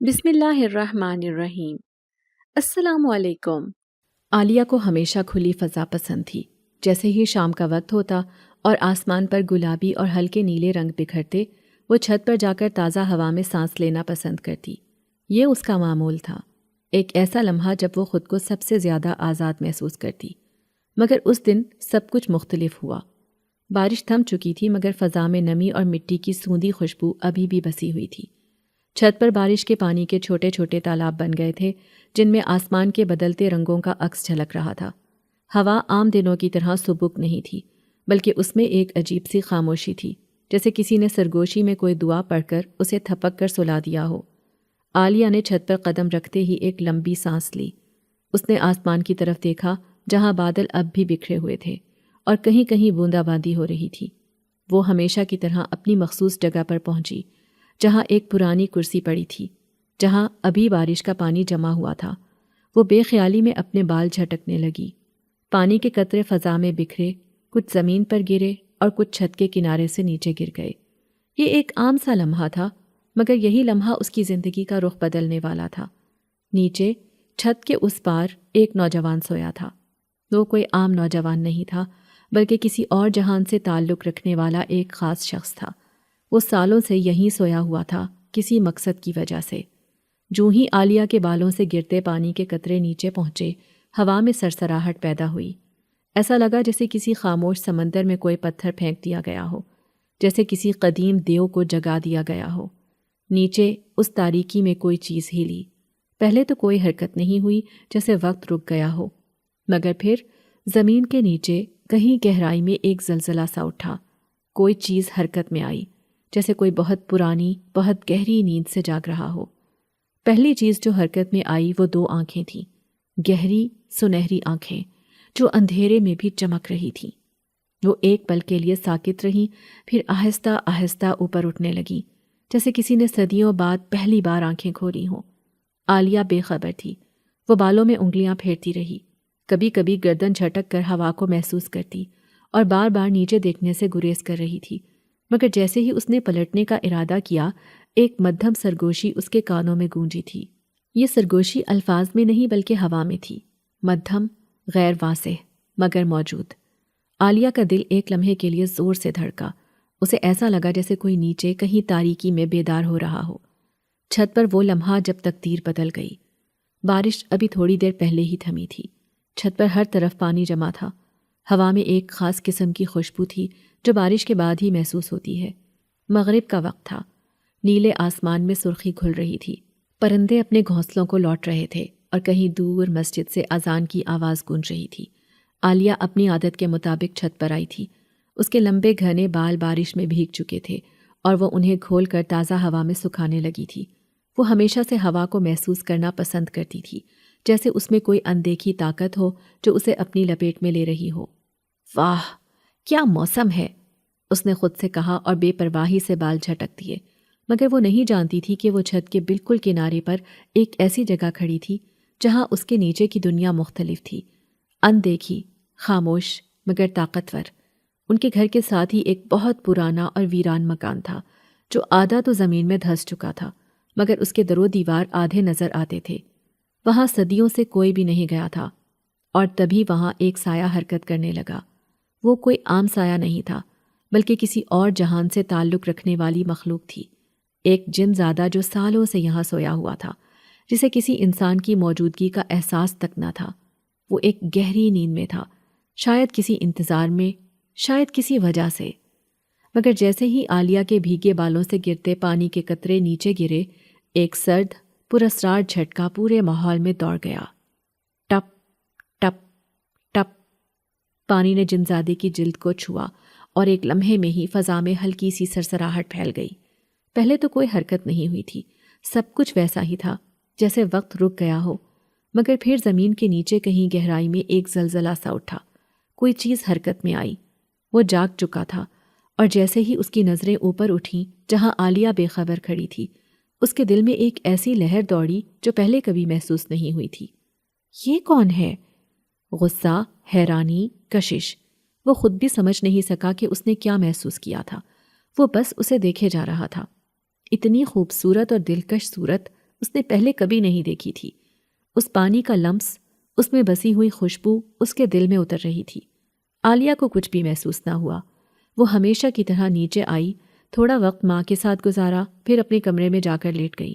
بسم اللہ الرحمن الرحیم۔ السلام علیکم۔ عالیہ کو ہمیشہ کھلی فضا پسند تھی۔ جیسے ہی شام کا وقت ہوتا اور آسمان پر گلابی اور ہلکے نیلے رنگ بکھرتے، وہ چھت پر جا کر تازہ ہوا میں سانس لینا پسند کرتی۔ یہ اس کا معمول تھا، ایک ایسا لمحہ جب وہ خود کو سب سے زیادہ آزاد محسوس کرتی۔ مگر اس دن سب کچھ مختلف ہوا۔ بارش تھم چکی تھی، مگر فضا میں نمی اور مٹی کی سوندھی خوشبو ابھی بھی بسی ہوئی تھی۔ چھت پر بارش کے پانی کے چھوٹے چھوٹے تالاب بن گئے تھے، جن میں آسمان کے بدلتے رنگوں کا عکس جھلک رہا تھا۔ ہوا عام دنوں کی طرح سبک نہیں تھی، بلکہ اس میں ایک عجیب سی خاموشی تھی، جیسے کسی نے سرگوشی میں کوئی دعا پڑھ کر اسے تھپک کر سلا دیا ہو۔ عالیہ نے چھت پر قدم رکھتے ہی ایک لمبی سانس لی۔ اس نے آسمان کی طرف دیکھا، جہاں بادل اب بھی بکھرے ہوئے تھے اور کہیں کہیں بوندا باندی ہو رہی تھی۔ وہ ہمیشہ کی طرح اپنی مخصوص جگہ پر پہنچی، جہاں ایک پرانی کرسی پڑی تھی، جہاں ابھی بارش کا پانی جمع ہوا تھا۔ وہ بے خیالی میں اپنے بال جھٹکنے لگی۔ پانی کے قطرے فضا میں بکھرے، کچھ زمین پر گرے اور کچھ چھت کے کنارے سے نیچے گر گئے۔ یہ ایک عام سا لمحہ تھا، مگر یہی لمحہ اس کی زندگی کا رخ بدلنے والا تھا۔ نیچے چھت کے اس پار ایک نوجوان سویا تھا۔ وہ کوئی عام نوجوان نہیں تھا، بلکہ کسی اور جہان سے تعلق رکھنے والا ایک خاص شخص تھا۔ وہ سالوں سے یہیں سویا ہوا تھا، کسی مقصد کی وجہ سے۔ جوں ہی عالیہ کے بالوں سے گرتے پانی کے قطرے نیچے پہنچے، ہوا میں سرسراہٹ پیدا ہوئی۔ ایسا لگا جیسے کسی خاموش سمندر میں کوئی پتھر پھینک دیا گیا ہو، جیسے کسی قدیم دیو کو جگا دیا گیا ہو۔ نیچے اس تاریکی میں کوئی چیز ہلی۔ پہلے تو کوئی حرکت نہیں ہوئی، جیسے وقت رک گیا ہو، مگر پھر زمین کے نیچے کہیں گہرائی میں ایک زلزلہ سا اٹھا۔ کوئی چیز حرکت میں آئی، جیسے کوئی بہت پرانی، بہت گہری نیند سے جاگ رہا ہو۔ پہلی چیز جو حرکت میں آئی وہ دو آنکھیں تھیں، گہری سنہری آنکھیں جو اندھیرے میں بھی چمک رہی تھیں۔ وہ ایک پل کے لیے ساکت رہیں، پھر آہستہ آہستہ اوپر اٹھنے لگیں، جیسے کسی نے صدیوں بعد پہلی بار آنکھیں کھولی ہوں۔ عالیہ بے خبر تھی۔ وہ بالوں میں انگلیاں پھیرتی رہی، کبھی کبھی گردن جھٹک کر ہوا کو محسوس کرتی اور بار بار نیچے دیکھنے سے گریز کر رہی تھی۔ مگر جیسے ہی اس نے پلٹنے کا ارادہ کیا، ایک مدھم سرگوشی اس کے کانوں میں گونجی تھی۔ یہ سرگوشی الفاظ میں نہیں بلکہ ہوا میں تھی، مدھم، غیر واضح، مگر موجود۔ عالیہ کا دل ایک لمحے کے لیے زور سے دھڑکا۔ اسے ایسا لگا جیسے کوئی نیچے کہیں تاریکی میں بیدار ہو رہا ہو۔ چھت پر وہ لمحہ جب تقدیر بدل گئی۔ بارش ابھی تھوڑی دیر پہلے ہی تھمی تھی۔ چھت پر ہر طرف پانی جمع تھا۔ ہوا میں ایک خاص قسم کی خوشبو تھی جو بارش کے بعد ہی محسوس ہوتی ہے۔ مغرب کا وقت تھا۔ نیلے آسمان میں سرخی کھل رہی تھی۔ پرندے اپنے گھونسلوں کو لوٹ رہے تھے اور کہیں دور مسجد سے اذان کی آواز گونج رہی تھی۔ عالیہ اپنی عادت کے مطابق چھت پر آئی تھی۔ اس کے لمبے گھنے بال بارش میں بھیگ چکے تھے اور وہ انہیں کھول کر تازہ ہوا میں سکھانے لگی تھی۔ وہ ہمیشہ سے ہوا کو محسوس کرنا پسند کرتی تھی، جیسے اس میں کوئی اندیکھی طاقت ہو جو اسے اپنی لپیٹ میں لے رہی ہو۔ واہ، کیا موسم ہے، اس نے خود سے کہا اور بے پرواہی سے بال جھٹک دیے۔ مگر وہ نہیں جانتی تھی کہ وہ چھت کے بالکل کنارے پر ایک ایسی جگہ کھڑی تھی جہاں اس کے نیچے کی دنیا مختلف تھی، اندیکھی، خاموش مگر طاقتور۔ ان کے گھر کے ساتھ ہی ایک بہت پرانا اور ویران مکان تھا جو آدھا تو زمین میں دھس چکا تھا، مگر اس کے در و دیوار آدھے نظر آتے تھے۔ وہاں صدیوں سے کوئی بھی نہیں گیا تھا، اور تبھی وہاں ایک سایہ حرکت کرنے لگا۔ وہ کوئی عام سایہ نہیں تھا، بلکہ کسی اور جہان سے تعلق رکھنے والی مخلوق تھی، ایک جن زادہ جو سالوں سے یہاں سویا ہوا تھا، جسے کسی انسان کی موجودگی کا احساس تک نہ تھا۔ وہ ایک گہری نیند میں تھا، شاید کسی انتظار میں، شاید کسی وجہ سے۔ مگر جیسے ہی عالیہ کے بھیگے بالوں سے گرتے پانی کے قطرے نیچے گرے، ایک سرد، پراسرار جھٹکا پورے ماحول میں دوڑ گیا۔ ٹپ ٹپ ٹپ، پانی نے جنزادے کی جلد کو چھوا اور ایک لمحے میں ہی فضا میں ہلکی سی سرسراہٹ پھیل گئی۔ پہلے تو کوئی حرکت نہیں ہوئی تھی، سب کچھ ویسا ہی تھا جیسے وقت رک گیا ہو، مگر پھر زمین کے نیچے کہیں گہرائی میں ایک زلزلہ سا اٹھا۔ کوئی چیز حرکت میں آئی۔ وہ جاگ چکا تھا، اور جیسے ہی اس کی نظریں اوپر اٹھیں جہاں عالیہ بے خبر کھڑی تھی، اس کے دل میں ایک ایسی لہر دوڑی جو پہلے کبھی محسوس نہیں ہوئی تھی۔ یہ کون ہے؟ غصہ، حیرانی، کشش۔ وہ خود بھی سمجھ نہیں سکا کہ اس نے کیا محسوس کیا تھا۔ وہ بس اسے دیکھے جا رہا تھا۔ اتنی خوبصورت اور دلکش صورت اس نے پہلے کبھی نہیں دیکھی تھی۔ اس پانی کا لمس، اس میں بسی ہوئی خوشبو اس کے دل میں اتر رہی تھی۔ عالیہ کو کچھ بھی محسوس نہ ہوا۔ وہ ہمیشہ کی طرح نیچے آئی، تھوڑا وقت ماں کے ساتھ گزارا، پھر اپنے کمرے میں جا کر لیٹ گئی۔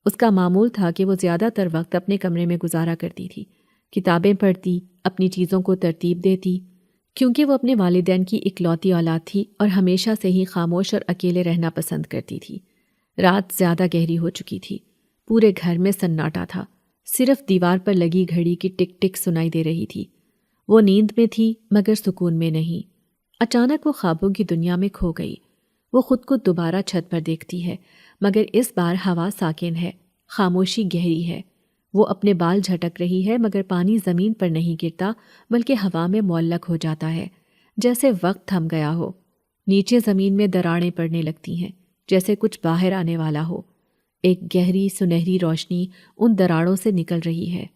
اس کا معمول تھا کہ وہ زیادہ تر وقت اپنے کمرے میں گزارا کرتی تھی، کتابیں پڑھتی، اپنی چیزوں کو ترتیب دیتی، کیونکہ وہ اپنے والدین کی اکلوتی اولاد تھی اور ہمیشہ سے ہی خاموش اور اکیلے رہنا پسند کرتی تھی۔ رات زیادہ گہری ہو چکی تھی، پورے گھر میں سناٹا تھا، صرف دیوار پر لگی گھڑی کی ٹک ٹک سنائی دے رہی تھی۔ وہ نیند میں تھی مگر سکون میں نہیں۔ اچانک وہ خوابوں کی دنیا میں کھو گئی۔ وہ خود کو دوبارہ چھت پر دیکھتی ہے، مگر اس بار ہوا ساکن ہے، خاموشی گہری ہے۔ وہ اپنے بال جھٹک رہی ہے مگر پانی زمین پر نہیں گرتا بلکہ ہوا میں معلق ہو جاتا ہے، جیسے وقت تھم گیا ہو۔ نیچے زمین میں دراڑیں پڑنے لگتی ہیں، جیسے کچھ باہر آنے والا ہو۔ ایک گہری سنہری روشنی ان دراڑوں سے نکل رہی ہے۔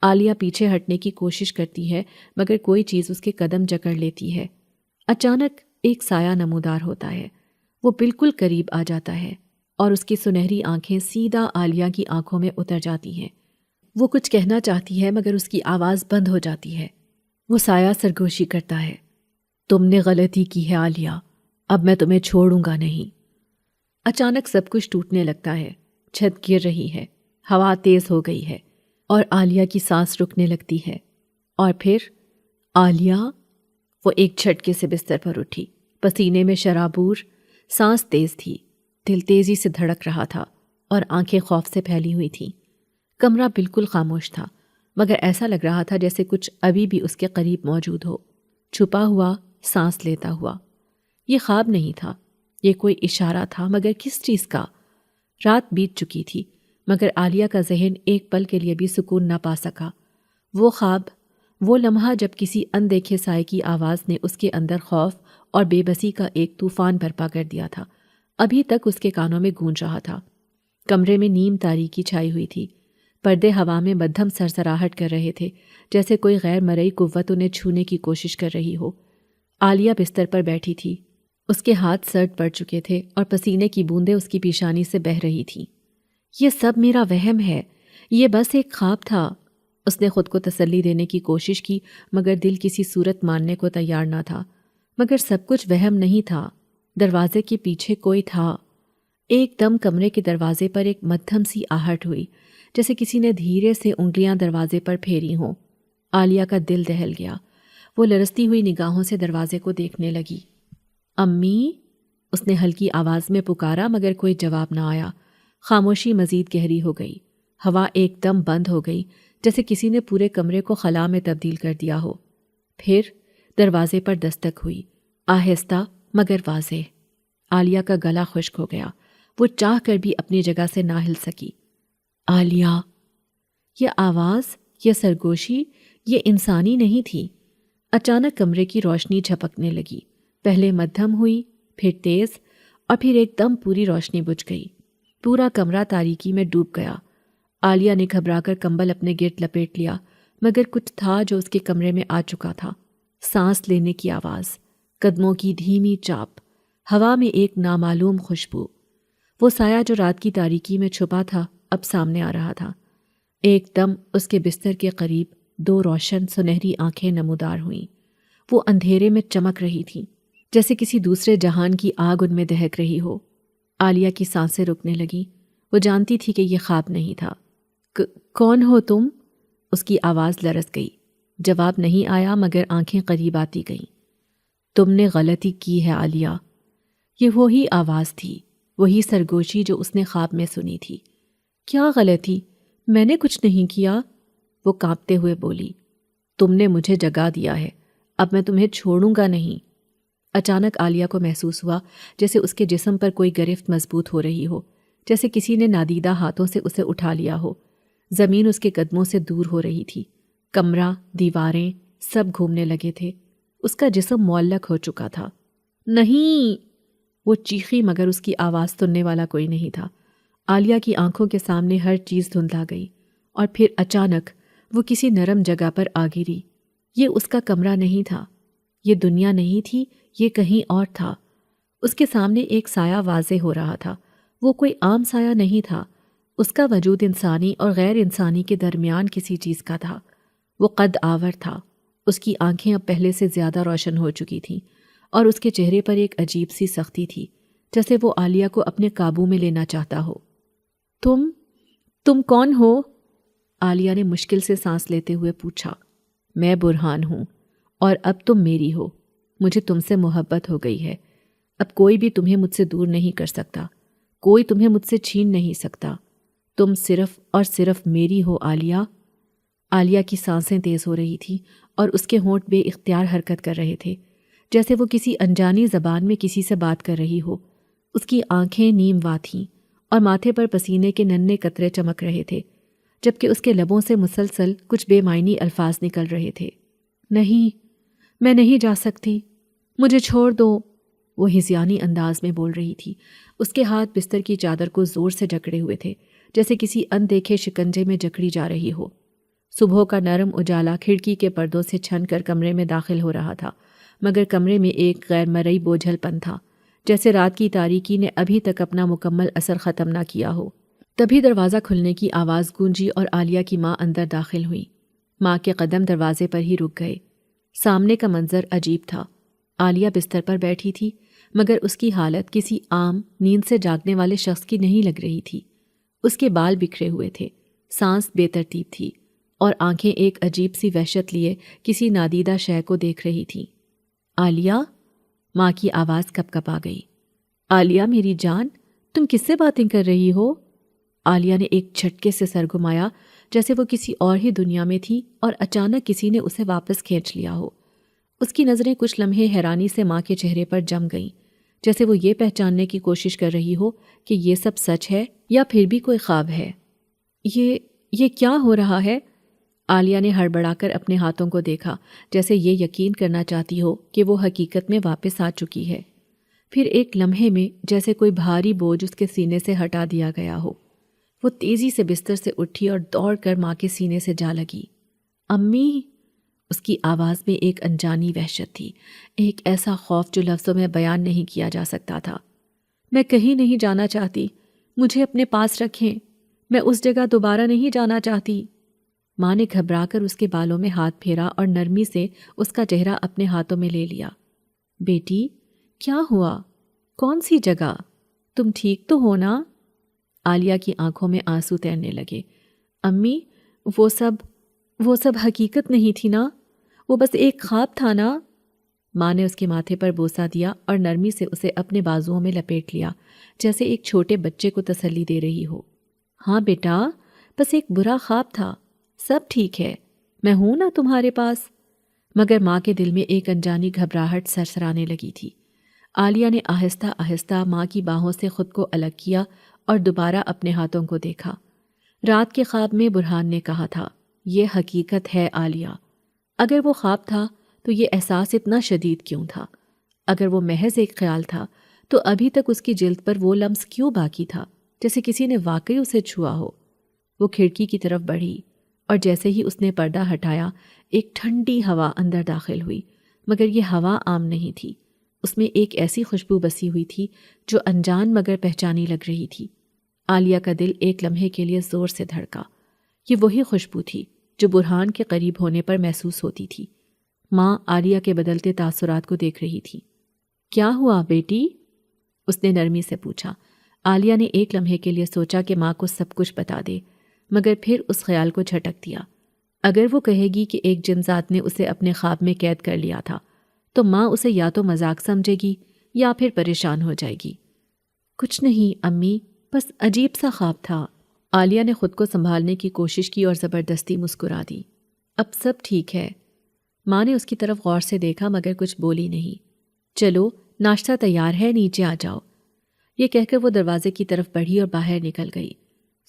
عالیہ پیچھے ہٹنے کی کوشش کرتی ہے مگر کوئی چیز اس کے قدم جکڑ لیتی ہے۔ اچانک ایک سایہ نمودار ہوتا ہے، وہ بالکل قریب آ جاتا ہے اور اس کی سنہری آنکھیں سیدھا عالیہ کی آنکھوں میں اتر جاتی ہیں۔ وہ کچھ کہنا چاہتی ہے مگر اس کی آواز بند ہو جاتی ہے۔ وہ سایہ سرگوشی کرتا ہے، تم نے غلطی کی ہے عالیہ، اب میں تمہیں چھوڑوں گا نہیں۔ اچانک سب کچھ ٹوٹنے لگتا ہے، چھت گر رہی ہے، ہوا تیز ہو گئی ہے اور عالیہ کی سانس رکنے لگتی ہے۔ اور پھر عالیہ، وہ ایک جھٹکے سے بستر پر اٹھی، پسینے میں شرابور، سانس تیز تھی، دل تیزی سے دھڑک رہا تھا اور آنکھیں خوف سے پھیلی ہوئی تھیں۔ کمرہ بالکل خاموش تھا مگر ایسا لگ رہا تھا جیسے کچھ ابھی بھی اس کے قریب موجود ہو، چھپا ہوا، سانس لیتا ہوا۔ یہ خواب نہیں تھا، یہ کوئی اشارہ تھا، مگر کس چیز کا؟ رات بیت چکی تھی مگر عالیہ کا ذہن ایک پل کے لیے بھی سکون نہ پا سکا۔ وہ خواب، وہ لمحہ جب کسی اندیکھے سائے کی آواز نے اس کے اندر خوف اور بے بسی کا ایک طوفان برپا کر دیا تھا، ابھی تک اس کے کانوں میں گونج رہا تھا۔ کمرے میں نیم تاریکی چھائی ہوئی تھی، پردے ہوا میں مدھم سرسراہٹ کر رہے تھے، جیسے کوئی غیر مرئی قوت انہیں چھونے کی کوشش کر رہی ہو۔ عالیہ بستر پر بیٹھی تھی، اس کے ہاتھ سرد پڑ چکے تھے اور پسینے کی بوندیں اس کی پیشانی سے بہہ رہی تھیں۔ یہ سب میرا وہم ہے، یہ بس ایک خواب تھا۔ اس نے خود کو تسلی دینے کی کوشش کی مگر دل کسی صورت ماننے کو تیار نہ تھا۔ مگر سب کچھ وہم نہیں تھا، دروازے کے پیچھے کوئی تھا۔ ایک دم کمرے کے دروازے پر ایک مدھم سی آہٹ ہوئی، جیسے کسی نے دھیرے سے انگلیاں دروازے پر پھیری ہوں۔ عالیہ کا دل دہل گیا، وہ لرزتی ہوئی نگاہوں سے دروازے کو دیکھنے لگی۔ امی، اس نے ہلکی آواز میں پکارا مگر کوئی جواب نہ آیا۔ خاموشی مزید گہری ہو گئی، ہوا ایک دم بند ہو گئی، جیسے کسی نے پورے کمرے کو خلا میں تبدیل کر دیا ہو۔ پھر دروازے پر دستک ہوئی، آہستہ مگر واضح۔ عالیہ کا گلا خشک ہو گیا، وہ چاہ کر بھی اپنی جگہ سے نہ ہل سکی۔ عالیہ، یہ آواز، یہ سرگوشی، یہ انسانی نہیں تھی۔ اچانک کمرے کی روشنی جھپکنے لگی، پہلے مدھم ہوئی، پھر تیز، اور پھر ایک دم پوری روشنی بجھ گئی۔ پورا کمرہ تاریکی میں ڈوب گیا۔ عالیہ نے گھبرا کر کمبل اپنے گرد لپیٹ لیا مگر کچھ تھا جو اس کے کمرے میں آ چکا تھا۔ سانس لینے کی آواز، قدموں کی دھیمی چاپ، ہوا میں ایک نامعلوم خوشبو۔ وہ سایہ جو رات کی تاریکی میں چھپا تھا اب سامنے آ رہا تھا۔ ایک دم اس کے بستر کے قریب دو روشن سنہری آنکھیں نمودار ہوئیں۔ وہ اندھیرے میں چمک رہی تھیں، جیسے کسی دوسرے جہان کی آگ ان میں دہک رہی ہو۔ عالیہ کی سانسیں رکنے لگیں، وہ جانتی تھی کہ یہ خواب نہیں تھا۔ کون ہو تم؟ اس کی آواز لرز گئی، جواب نہیں آیا مگر آنکھیں قریب آتی گئیں۔ تم نے غلطی کی ہے عالیہ۔ یہ وہی آواز تھی، وہی سرگوشی جو اس نے خواب میں سنی تھی۔ کیا غلطی؟ میں نے کچھ نہیں کیا، وہ کانپتے ہوئے بولی۔ تم نے مجھے جگا دیا ہے، اب میں تمہیں چھوڑوں گا نہیں۔ اچانک عالیہ کو محسوس ہوا جیسے اس کے جسم پر کوئی گرفت مضبوط ہو رہی ہو، جیسے کسی نے نادیدہ ہاتھوں سے اسے اٹھا لیا ہو۔ زمین اس کے قدموں سے دور ہو رہی تھی، کمرہ، دیواریں، سب گھومنے لگے تھے۔ اس کا جسم معلق ہو چکا تھا۔ نہیں، وہ چیخی مگر اس کی آواز سننے والا کوئی نہیں تھا۔ عالیہ کی آنکھوں کے سامنے ہر چیز دھندلا گئی اور پھر اچانک وہ کسی نرم جگہ پر آ گری۔ یہ اس کا کمرہ نہیں تھا، یہ دنیا نہیں تھی، یہ کہیں اور تھا۔ اس کے سامنے ایک سایہ واضح ہو رہا تھا، وہ کوئی عام سایہ نہیں تھا، اس کا وجود انسانی اور غیر انسانی کے درمیان کسی چیز کا تھا۔ وہ قد آور تھا، اس کی آنکھیں اب پہلے سے زیادہ روشن ہو چکی تھیں اور اس کے چہرے پر ایک عجیب سی سختی تھی، جیسے وہ عالیہ کو اپنے قابو میں لینا چاہتا ہو۔ تم کون ہو؟ عالیہ نے مشکل سے سانس لیتے ہوئے پوچھا۔ میں برہان ہوں، اور اب تم میری ہو۔ مجھے تم سے محبت ہو گئی ہے، اب کوئی بھی تمہیں مجھ سے دور نہیں کر سکتا، کوئی تمہیں مجھ سے چھین نہیں سکتا۔ تم صرف اور صرف میری ہو عالیہ۔ عالیہ کی سانسیں تیز ہو رہی تھیں اور اس کے ہونٹ بے اختیار حرکت کر رہے تھے، جیسے وہ کسی انجانی زبان میں کسی سے بات کر رہی ہو۔ اس کی آنکھیں نیم وا تھیں اور ماتھے پر پسینے کے ننھے قطرے چمک رہے تھے، جبکہ اس کے لبوں سے مسلسل کچھ بے معنی الفاظ نکل رہے تھے۔ نہیں، میں نہیں جا سکتی، مجھے چھوڑ دو، وہ ہذیانی انداز میں بول رہی تھی۔ اس کے ہاتھ بستر کی چادر کو زور سے جکڑے ہوئے تھے، جیسے کسی اندیکھے شکنجے میں جکڑی جا رہی ہو۔ صبح کا نرم اجالا کھڑکی کے پردوں سے چھن کر کمرے میں داخل ہو رہا تھا، مگر کمرے میں ایک غیر مرئی بوجھل پن تھا، جیسے رات کی تاریکی نے ابھی تک اپنا مکمل اثر ختم نہ کیا ہو۔ تبھی دروازہ کھلنے کی آواز گونجی اور عالیہ کی ماں اندر داخل ہوئی۔ ماں کے قدم دروازے پر ہی رک گئے۔ سامنے کا منظر عجیب تھا۔ عالیہ بستر پر بیٹھی تھی، مگر اس کی حالت کسی عام نیند سے جاگنے والے شخص کی نہیں لگ رہی تھی۔ اس کے بال بکھرے ہوئے تھے، سانس بے ترتیب تھی، اور آنکھیں ایک عجیب سی وحشت لیے کسی نادیدہ شے کو دیکھ رہی تھیں۔ عالیہ، ماں کی آواز کپ کپ آ گئی۔ عالیہ میری جان، تم کس سے باتیں کر رہی ہو؟ عالیہ نے ایک جھٹکے سے سر گھمایا، جیسے وہ کسی اور ہی دنیا میں تھی اور اچانک کسی نے اسے واپس کھینچ لیا ہو۔ اس کی نظریں کچھ لمحے حیرانی سے ماں کے چہرے پر جم گئیں، جیسے وہ یہ پہچاننے کی کوشش کر رہی ہو کہ یہ سب سچ ہے یا پھر بھی کوئی خواب ہے۔ یہ کیا ہو رہا ہے؟ عالیہ نے ہڑبڑا کر اپنے ہاتھوں کو دیکھا، جیسے یہ یقین کرنا چاہتی ہو کہ وہ حقیقت میں واپس آ چکی ہے۔ پھر ایک لمحے میں جیسے کوئی بھاری بوجھ اس کے سینے سے ہٹا دیا گیا ہو، وہ تیزی سے بستر سے اٹھی اور دوڑ کر ماں کے سینے سے جا لگی۔ امی! اس کی آواز میں ایک انجانی وحشت تھی، ایک ایسا خوف جو لفظوں میں بیان نہیں کیا جا سکتا تھا۔ میں کہیں نہیں جانا چاہتی، مجھے اپنے پاس رکھیں، میں اس جگہ دوبارہ نہیں جانا چاہتی۔ ماں نے گھبرا کر اس کے بالوں میں ہاتھ پھیرا اور نرمی سے اس کا چہرہ اپنے ہاتھوں میں لے لیا۔ بیٹی، کیا ہوا؟ کون سی جگہ؟ تم ٹھیک تو ہو نا؟ عالیہ کی آنکھوں میں آنسو تیرنے لگے۔ امی، وہ سب حقیقت نہیں تھی نا؟ وہ بس ایک خواب تھا نا؟ ماں نے اس کے ماتھے پر بوسہ دیا اور نرمی سے اسے اپنے بازوؤں میں لپیٹ لیا، جیسے ایک چھوٹے بچے کو تسلی دے رہی ہو۔ ہاں بیٹا، بس ایک برا خواب تھا، سب ٹھیک ہے، میں ہوں نا تمہارے پاس۔ مگر ماں کے دل میں ایک انجانی گھبراہٹ سرسرانے لگی تھی۔ عالیہ نے آہستہ آہستہ ماں کی باہوں سے خود کو الگ کیا اور دوبارہ اپنے ہاتھوں کو دیکھا۔ رات کے خواب میں برہان نے کہا تھا، یہ حقیقت ہے عالیہ۔ اگر وہ خواب تھا تو یہ احساس اتنا شدید کیوں تھا؟ اگر وہ محض ایک خیال تھا تو ابھی تک اس کی جلد پر وہ لمس کیوں باقی تھا، جیسے کسی نے واقعی اسے چھوا ہو؟ وہ کھڑکی کی طرف بڑھی اور جیسے ہی اس نے پردہ ہٹایا، ایک ٹھنڈی ہوا اندر داخل ہوئی، مگر یہ ہوا عام نہیں تھی۔ اس میں ایک ایسی خوشبو بسی ہوئی تھی جو انجان مگر پہچانی لگ رہی تھی۔ عالیہ کا دل ایک لمحے کے لیے زور سے دھڑکا۔ یہ وہی خوشبو تھی جو برہان کے قریب ہونے پر محسوس ہوتی تھی۔ ماں عالیہ کے بدلتے تاثرات کو دیکھ رہی تھی۔ کیا ہوا بیٹی؟ اس نے نرمی سے پوچھا۔ عالیہ نے ایک لمحے کے لیے سوچا کہ ماں کو سب کچھ بتا دے، مگر پھر اس خیال کو جھٹک دیا۔ اگر وہ کہے گی کہ ایک جن ذات نے اسے اپنے خواب میں قید کر لیا تھا، تو ماں اسے یا تو مذاق سمجھے گی یا پھر پریشان ہو جائے گی۔ کچھ نہیں امی، بس عجیب سا خواب تھا۔ عالیہ نے خود کو سنبھالنے کی کوشش کی اور زبردستی مسکرا دی۔ اب سب ٹھیک ہے۔ ماں نے اس کی طرف غور سے دیکھا مگر کچھ بولی نہیں۔ چلو، ناشتہ تیار ہے، نیچے آ جاؤ۔ یہ کہہ کر وہ دروازے کی طرف بڑھی اور باہر نکل گئی۔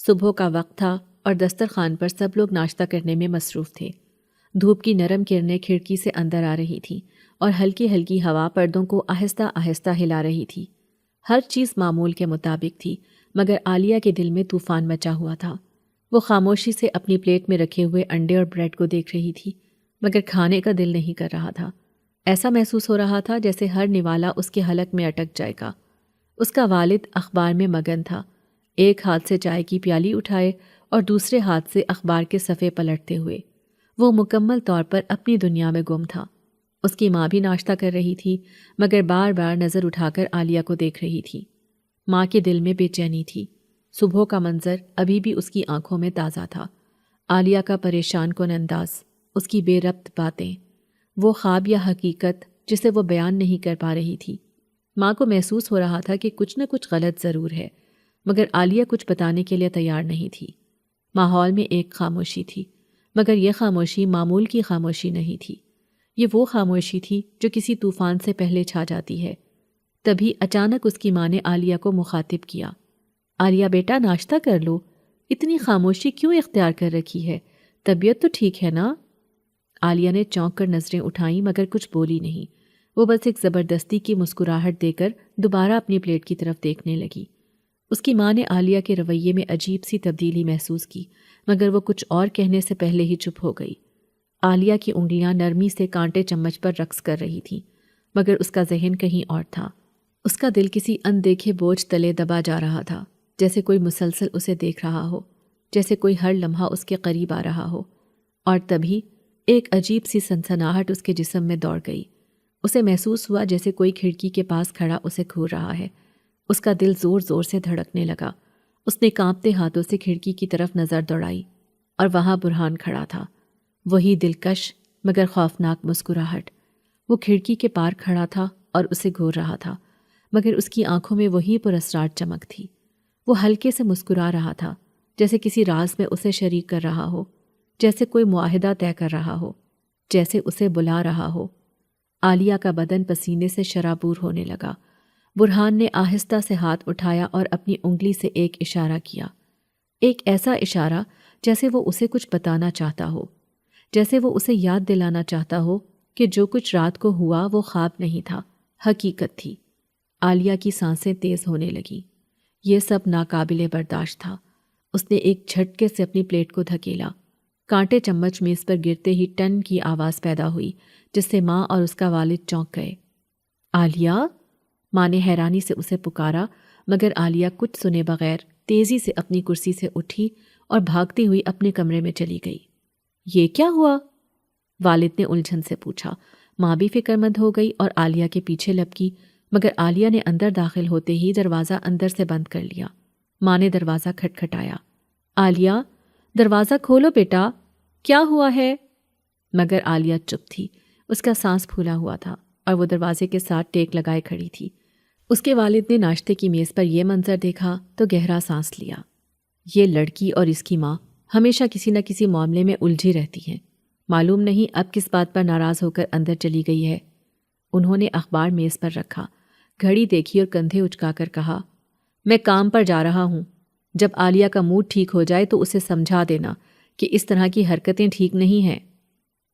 صبح کا وقت تھا اور دسترخوان پر سب لوگ ناشتہ کرنے میں مصروف تھے۔ دھوپ کی نرم کرنیں کھڑکی سے اندر آ رہی تھیں اور ہلکی ہلکی ہوا پردوں کو آہستہ آہستہ ہلا رہی تھی۔ ہر چیز معمول کے مطابق تھی، مگر عالیہ کے دل میں طوفان مچا ہوا تھا۔ وہ خاموشی سے اپنی پلیٹ میں رکھے ہوئے انڈے اور بریڈ کو دیکھ رہی تھی، مگر کھانے کا دل نہیں کر رہا تھا۔ ایسا محسوس ہو رہا تھا جیسے ہر نوالا اس کے حلق میں اٹک جائے گا۔ اس کا والد اخبار میں مگن تھا۔ ایک ہاتھ سے چائے کی پیالی اٹھائے اور دوسرے ہاتھ سے اخبار کے صفحے پلٹتے ہوئے۔ وہ مکمل طور پر اپنی دنیا میں گم تھا۔ اس کی ماں بھی ناشتہ کر رہی تھی، مگر بار بار نظر اٹھا کر عالیہ کو دیکھ رہی تھی۔ ماں کے دل میں بے چینی تھی۔ صبح کا منظر ابھی بھی اس کی آنکھوں میں تازہ تھا۔ عالیہ کا پریشان کن انداز، اس کی بے ربط باتیں، وہ خواب یا حقیقت جسے وہ بیان نہیں کر پا رہی تھی۔ ماں کو محسوس ہو رہا تھا کہ کچھ نہ کچھ غلط ضرور ہے، مگر عالیہ کچھ بتانے کے لیے تیار نہیں تھی۔ ماحول میں ایک خاموشی تھی، مگر یہ خاموشی معمول کی خاموشی نہیں تھی۔ یہ وہ خاموشی تھی جو کسی طوفان سے پہلے چھا جاتی ہے۔ تبھی اچانک اس کی ماں نے عالیہ کو مخاطب کیا۔ عالیہ بیٹا، ناشتہ کر لو، اتنی خاموشی کیوں اختیار کر رکھی ہے؟ طبیعت تو ٹھیک ہے نا؟ عالیہ نے چونک کر نظریں اٹھائیں مگر کچھ بولی نہیں۔ وہ بس ایک زبردستی کی مسکراہٹ دے کر دوبارہ اپنی پلیٹ کی طرف دیکھنے لگی۔ اس کی ماں نے عالیہ کے رویے میں عجیب سی تبدیلی محسوس کی، مگر وہ کچھ اور کہنے سے پہلے ہی چپ ہو گئی۔ عالیہ کی انگلیاں نرمی سے کانٹے چمچ پر رقص کر رہی تھیں، مگر اس کا ذہن کہیں اور تھا۔ اس کا دل کسی اندیکھے بوجھ تلے دبا جا رہا تھا، جیسے کوئی مسلسل اسے دیکھ رہا ہو، جیسے کوئی ہر لمحہ اس کے قریب آ رہا ہو۔ اور تبھی ایک عجیب سی سنسناہٹ اس کے جسم میں دوڑ گئی۔ اسے محسوس ہوا جیسے کوئی کھڑکی کے پاس کھڑا اسے گھور رہا ہے۔ اس کا دل زور زور سے دھڑکنے لگا۔ اس نے کانپتے ہاتھوں سے کھڑکی کی طرف نظر دوڑائی، اور وہاں برہان کھڑا تھا، وہی دلکش مگر خوفناک مسکراہٹ۔ وہ کھڑکی کے پار کھڑا تھا اور اسے گھور رہا تھا، مگر اس کی آنکھوں میں وہی پراسرار چمک تھی۔ وہ ہلکے سے مسکرا رہا تھا، جیسے کسی راز میں اسے شریک کر رہا ہو، جیسے کوئی معاہدہ طے کر رہا ہو، جیسے اسے بلا رہا ہو۔ عالیہ کا بدن پسینے سے شرابور ہونے لگا۔ برہان نے آہستہ سے ہاتھ اٹھایا اور اپنی انگلی سے ایک اشارہ کیا، ایک ایسا اشارہ جیسے وہ اسے کچھ بتانا چاہتا ہو، جیسے وہ اسے یاد دلانا چاہتا ہو کہ جو کچھ رات کو ہوا وہ خواب نہیں تھا، حقیقت تھی۔ عالیہ کی سانسیں تیز ہونے لگیں۔ یہ سب ناقابل برداشت تھا۔ اس نے ایک جھٹکے سے اپنی پلیٹ کو دھکیلا۔ کانٹے چمچ میز پر گرتے ہی ٹن کی آواز پیدا ہوئی، جس سے ماں اور اس کا والد چونک گئے۔ عالیہ! ماں نے حیرانی سے اسے پکارا، مگر عالیہ کچھ سنے بغیر تیزی سے اپنی کرسی سے اٹھی اور بھاگتی ہوئی اپنے کمرے میں چلی گئی۔ یہ کیا ہوا؟ والد نے الجھن سے پوچھا۔ ماں بھی فکر مند ہو گئی اور عالیہ کے پیچھے لپکی، مگر عالیہ نے اندر داخل ہوتے ہی دروازہ اندر سے بند کر لیا۔ ماں نے دروازہ کھٹکھٹایا۔ عالیہ، دروازہ کھولو بیٹا، کیا ہوا ہے؟ مگر عالیہ چپ تھی۔ اس کا سانس پھولا ہوا تھا اور وہ دروازے کے ساتھ ٹیک لگائے کھڑی تھی۔ اس کے والد نے ناشتے کی میز پر یہ منظر دیکھا تو گہرا سانس لیا۔ یہ لڑکی اور اس کی ماں ہمیشہ کسی نہ کسی معاملے میں الجھی رہتی ہیں۔ معلوم نہیں اب کس بات پر ناراض ہو کر اندر چلی گئی ہے۔ انہوں نے اخبار میز پر رکھا، گھڑی دیکھی اور کندھے اچکا کر کہا، میں کام پر جا رہا ہوں۔ جب عالیہ کا موڈ ٹھیک ہو جائے تو اسے سمجھا دینا کہ اس طرح کی حرکتیں ٹھیک نہیں ہیں۔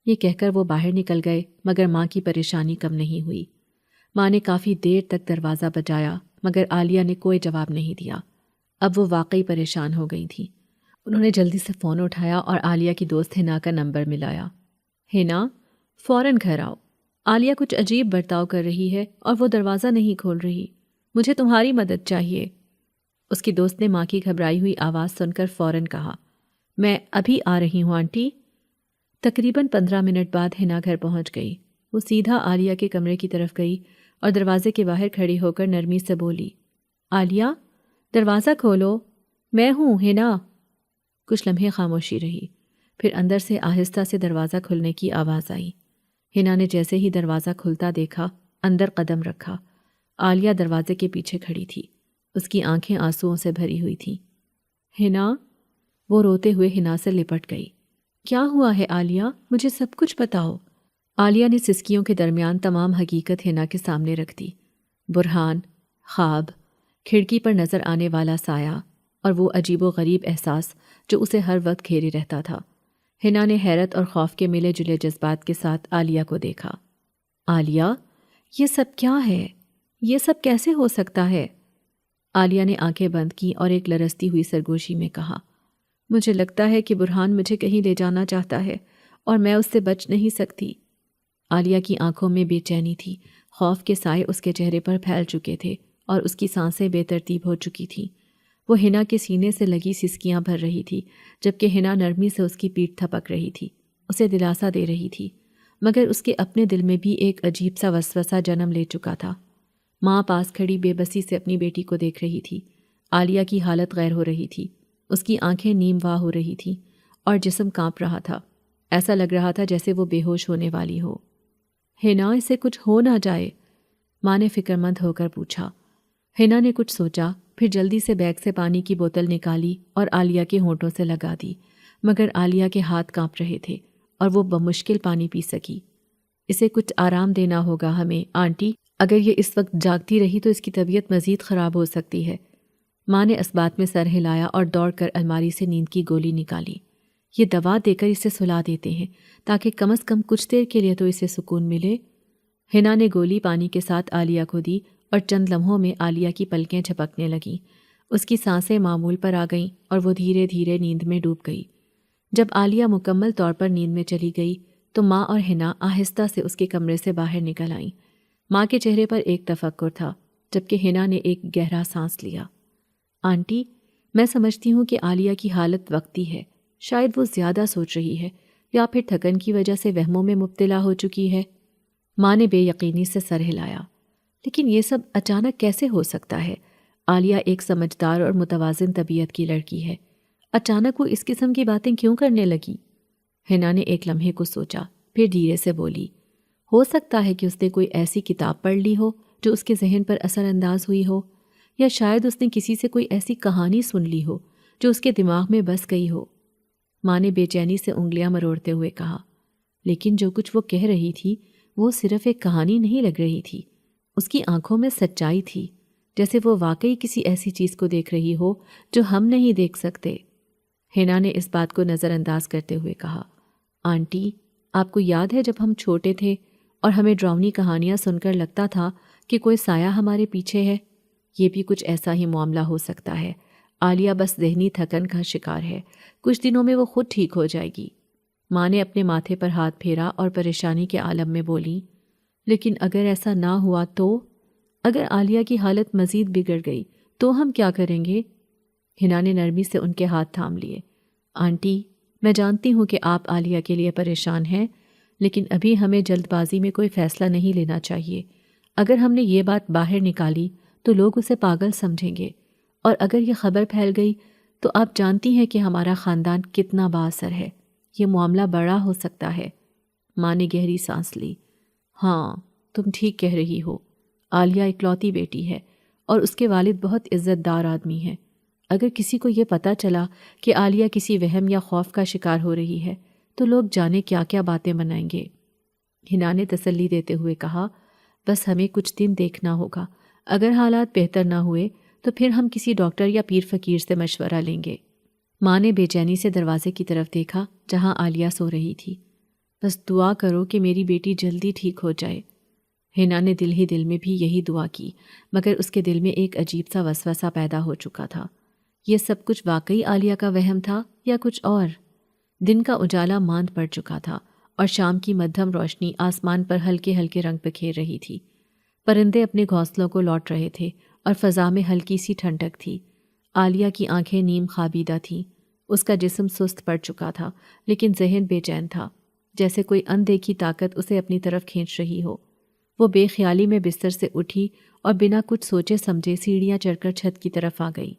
یہ کہہ کر وہ باہر نکل گئے، مگر ماں کی پریشانی کم نہیں ہوئی۔ ماں نے کافی دیر تک دروازہ بجایا، مگر عالیہ نے کوئی جواب نہیں دیا۔ اب وہ واقعی پریشان ہو گئی تھیں۔ انہوں نے جلدی سے فون اٹھایا اور عالیہ کی دوست ہنا کا نمبر ملایا۔ ہنا، فوراً گھر آؤ۔ عالیہ کچھ عجیب برتاؤ کر رہی ہے اور وہ دروازہ نہیں کھول رہی۔ مجھے تمہاری مدد چاہیے۔ اس کی دوست نے ماں کی گھبرائی ہوئی آواز سن کر فوراً کہا، میں ابھی آ رہی ہوں آنٹی۔ تقریباً 15 منٹ بعد ہنا گھر پہنچ گئی۔ وہ سیدھا عالیہ کے کمرے کی طرف گئی اور دروازے کے باہر کھڑی ہو کر نرمی سے بولی، عالیہ، دروازہ کھولو، میں ہوں ہنا۔ کچھ لمحے خاموشی رہی، پھر اندر سے آہستہ سے دروازہ کھلنے کی آواز آئی۔ ہنا نے جیسے ہی دروازہ کھلتا دیکھا، اندر قدم رکھا۔ عالیہ دروازے کے پیچھے کھڑی تھی، اس کی آنکھیں آنسوؤں سے بھری ہوئی تھیں۔ ہنا، وہ روتے ہوئے ہنا سے لپٹ گئی۔ کیا ہوا ہے عالیہ؟ مجھے سب کچھ بتاؤ۔ عالیہ نے سسکیوں کے درمیان تمام حقیقت ہنا کے سامنے رکھ دی۔ برہان، خواب، کھڑکی پر نظر آنے والا سایہ اور وہ عجیب و غریب احساس جو اسے ہر وقت گھیرے رہتا تھا۔ ہنا نے حیرت اور خوف کے ملے جلے جذبات کے ساتھ عالیہ کو دیکھا۔ عالیہ، یہ سب کیا ہے؟ یہ سب کیسے ہو سکتا ہے؟ عالیہ نے آنکھیں بند کی اور ایک لرزتی ہوئی سرگوشی میں کہا، مجھے لگتا ہے کہ برہان مجھے کہیں لے جانا چاہتا ہے اور میں اس سے بچ نہیں سکتی۔ عالیہ کی آنکھوں میں بے چینی تھی، خوف کے سائے اس کے چہرے پر پھیل چکے تھے اور اس کی سانسیں بے ترتیب ہو چکی تھیں۔ وہ ہنا کے سینے سے لگی سسکیاں بھر رہی تھی، جبکہ ہنا نرمی سے اس کی پیٹھ تھپک رہی تھی، اسے دلاسا دے رہی تھی، مگر اس کے اپنے دل میں بھی ایک عجیب سا وسوسہ جنم لے چکا تھا۔ ماں پاس کھڑی بے بسی سے اپنی بیٹی کو دیکھ رہی تھی۔ عالیہ کی حالت غیر ہو رہی تھی، اس کی آنکھیں نیم واہ ہو رہی تھیں اور جسم کانپ رہا تھا، ایسا لگ رہا تھا جیسے وہ بے ہوش ہونے والی ہو۔ ہنا، اسے کچھ ہو نہ جائے؟ ماں نے فکر مند ہو کر پوچھا۔ ہنا نے کچھ سوچا، پھر جلدی سے بیگ سے پانی کی بوتل نکالی اور عالیہ کے ہونٹوں سے لگا دی، مگر عالیہ کے ہاتھ کانپ رہے تھے اور وہ بمشکل پانی پی سکی۔ اسے کچھ آرام دینا ہوگا ہمیں آنٹی، اگر یہ اس وقت جاگتی رہی تو اس کی طبیعت مزید خراب ہو سکتی ہے۔ ماں نے اسبات میں سر ہلایا اور دوڑ کر الماری سے نیند کی گولی نکالی۔ یہ دوا دے کر اسے سلا دیتے ہیں تاکہ کم از کم کچھ دیر کے لیے تو اسے سکون ملے۔ ہنا نے گولی پانی کے ساتھ عالیہ کو دی اور چند لمحوں میں عالیہ کی پلکیں جھپکنے لگیں، اس کی سانسیں معمول پر آ گئیں اور وہ دھیرے دھیرے نیند میں ڈوب گئی۔ جب عالیہ مکمل طور پر نیند میں چلی گئی تو ماں اور ہنا آہستہ سے اس کے کمرے سے باہر نکل آئیں۔ ماں کے چہرے پر ایک تفکر تھا، جبکہ ہنا نے ایک گہرا سانس لیا۔ آنٹی، میں سمجھتی ہوں کہ عالیہ کی حالت وقتی ہے، شاید وہ زیادہ سوچ رہی ہے یا پھر تھکن کی وجہ سے وہموں میں مبتلا ہو چکی ہے۔ ماں نے بے یقینی سے سر ہلایا۔ لیکن یہ سب اچانک کیسے ہو سکتا ہے؟ عالیہ ایک سمجھدار اور متوازن طبیعت کی لڑکی ہے، اچانک وہ اس قسم کی باتیں کیوں کرنے لگی؟ ہنا نے ایک لمحے کو سوچا، پھر دھیرے سے بولی، ہو سکتا ہے کہ اس نے کوئی ایسی کتاب پڑھ لی ہو جو اس کے ذہن پر اثر انداز ہوئی ہو، یا شاید اس نے کسی سے کوئی ایسی کہانی سن لی ہو جو اس کے دماغ میں بس گئی ہو۔ ماں نے بے چینی سے انگلیاں مروڑتے ہوئے کہا، لیکن جو کچھ وہ کہہ رہی تھی وہ صرف ایک کہانی نہیں لگ رہی تھی، اس کی آنکھوں میں سچائی تھی، جیسے وہ واقعی کسی ایسی چیز کو دیکھ رہی ہو جو ہم نہیں دیکھ سکتے۔ ہنا نے اس بات کو نظر انداز کرتے ہوئے کہا، آنٹی، آپ کو یاد ہے جب ہم چھوٹے تھے اور ہمیں ڈراؤنی کہانیاں سن کر لگتا تھا کہ کوئی سایہ ہمارے پیچھے ہے؟ یہ بھی کچھ ایسا ہی معاملہ ہو سکتا ہے۔ عالیہ بس ذہنی تھکن کا شکار ہے، کچھ دنوں میں وہ خود ٹھیک ہو جائے گی۔ ماں نے اپنے ماتھے پر ہاتھ پھیرا اور پریشانی کے عالم میں بولی، لیکن اگر ایسا نہ ہوا تو؟ اگر عالیہ کی حالت مزید بگڑ گئی تو ہم کیا کریں گے؟ ہنا نے نرمی سے ان کے ہاتھ تھام لیے۔ آنٹی، میں جانتی ہوں کہ آپ عالیہ کے لیے پریشان ہیں، لیکن ابھی ہمیں جلد بازی میں کوئی فیصلہ نہیں لینا چاہیے۔ اگر ہم نے یہ بات باہر نکالی تو لوگ اسے پاگل سمجھیں گے، اور اگر یہ خبر پھیل گئی تو آپ جانتی ہیں کہ ہمارا خاندان کتنا با اثر ہے، یہ معاملہ بڑا ہو سکتا ہے۔ ماں نے گہری سانس لی۔ ہاں، تم ٹھیک کہہ رہی ہو، عالیہ اکلوتی بیٹی ہے اور اس کے والد بہت عزت دار آدمی ہیں۔ اگر کسی کو یہ پتہ چلا کہ عالیہ کسی وہم یا خوف کا شکار ہو رہی ہے تو لوگ جانے کیا کیا باتیں بنائیں گے۔ ہنا نے تسلی دیتے ہوئے کہا، بس ہمیں کچھ دن دیکھنا ہوگا، اگر حالات بہتر نہ ہوئے تو پھر ہم کسی ڈاکٹر یا پیر فقیر سے مشورہ لیں گے۔ ماں نے بے چینی سے دروازے کی طرف دیکھا جہاں عالیہ سو رہی تھی۔ بس دعا کرو کہ میری بیٹی جلدی ٹھیک ہو جائے۔ ہنا نے دل ہی دل میں بھی یہی دعا کی، مگر اس کے دل میں ایک عجیب سا وسوسہ پیدا ہو چکا تھا۔ یہ سب کچھ واقعی عالیہ کا وہم تھا یا کچھ اور؟ دن کا اجالا ماند پڑ چکا تھا اور شام کی مدھم روشنی آسمان پر ہلکے ہلکے رنگ بکھیر رہی تھی۔ پرندے اپنے گھونسلوں کو لوٹ رہے تھے اور فضا میں ہلکی سی ٹھنڈک تھی۔ عالیہ کی آنکھیں نیم خوابیدہ تھیں، اس کا جسم سست پڑ چکا تھا، لیکن ذہن بے چین تھا، جیسے کوئی اندیکھی طاقت اسے اپنی طرف کھینچ رہی ہو۔ وہ بے خیالی میں بستر سے اٹھی اور بنا کچھ سوچے سمجھے سیڑھیاں چڑھ کر چھت کی طرف آ گئی۔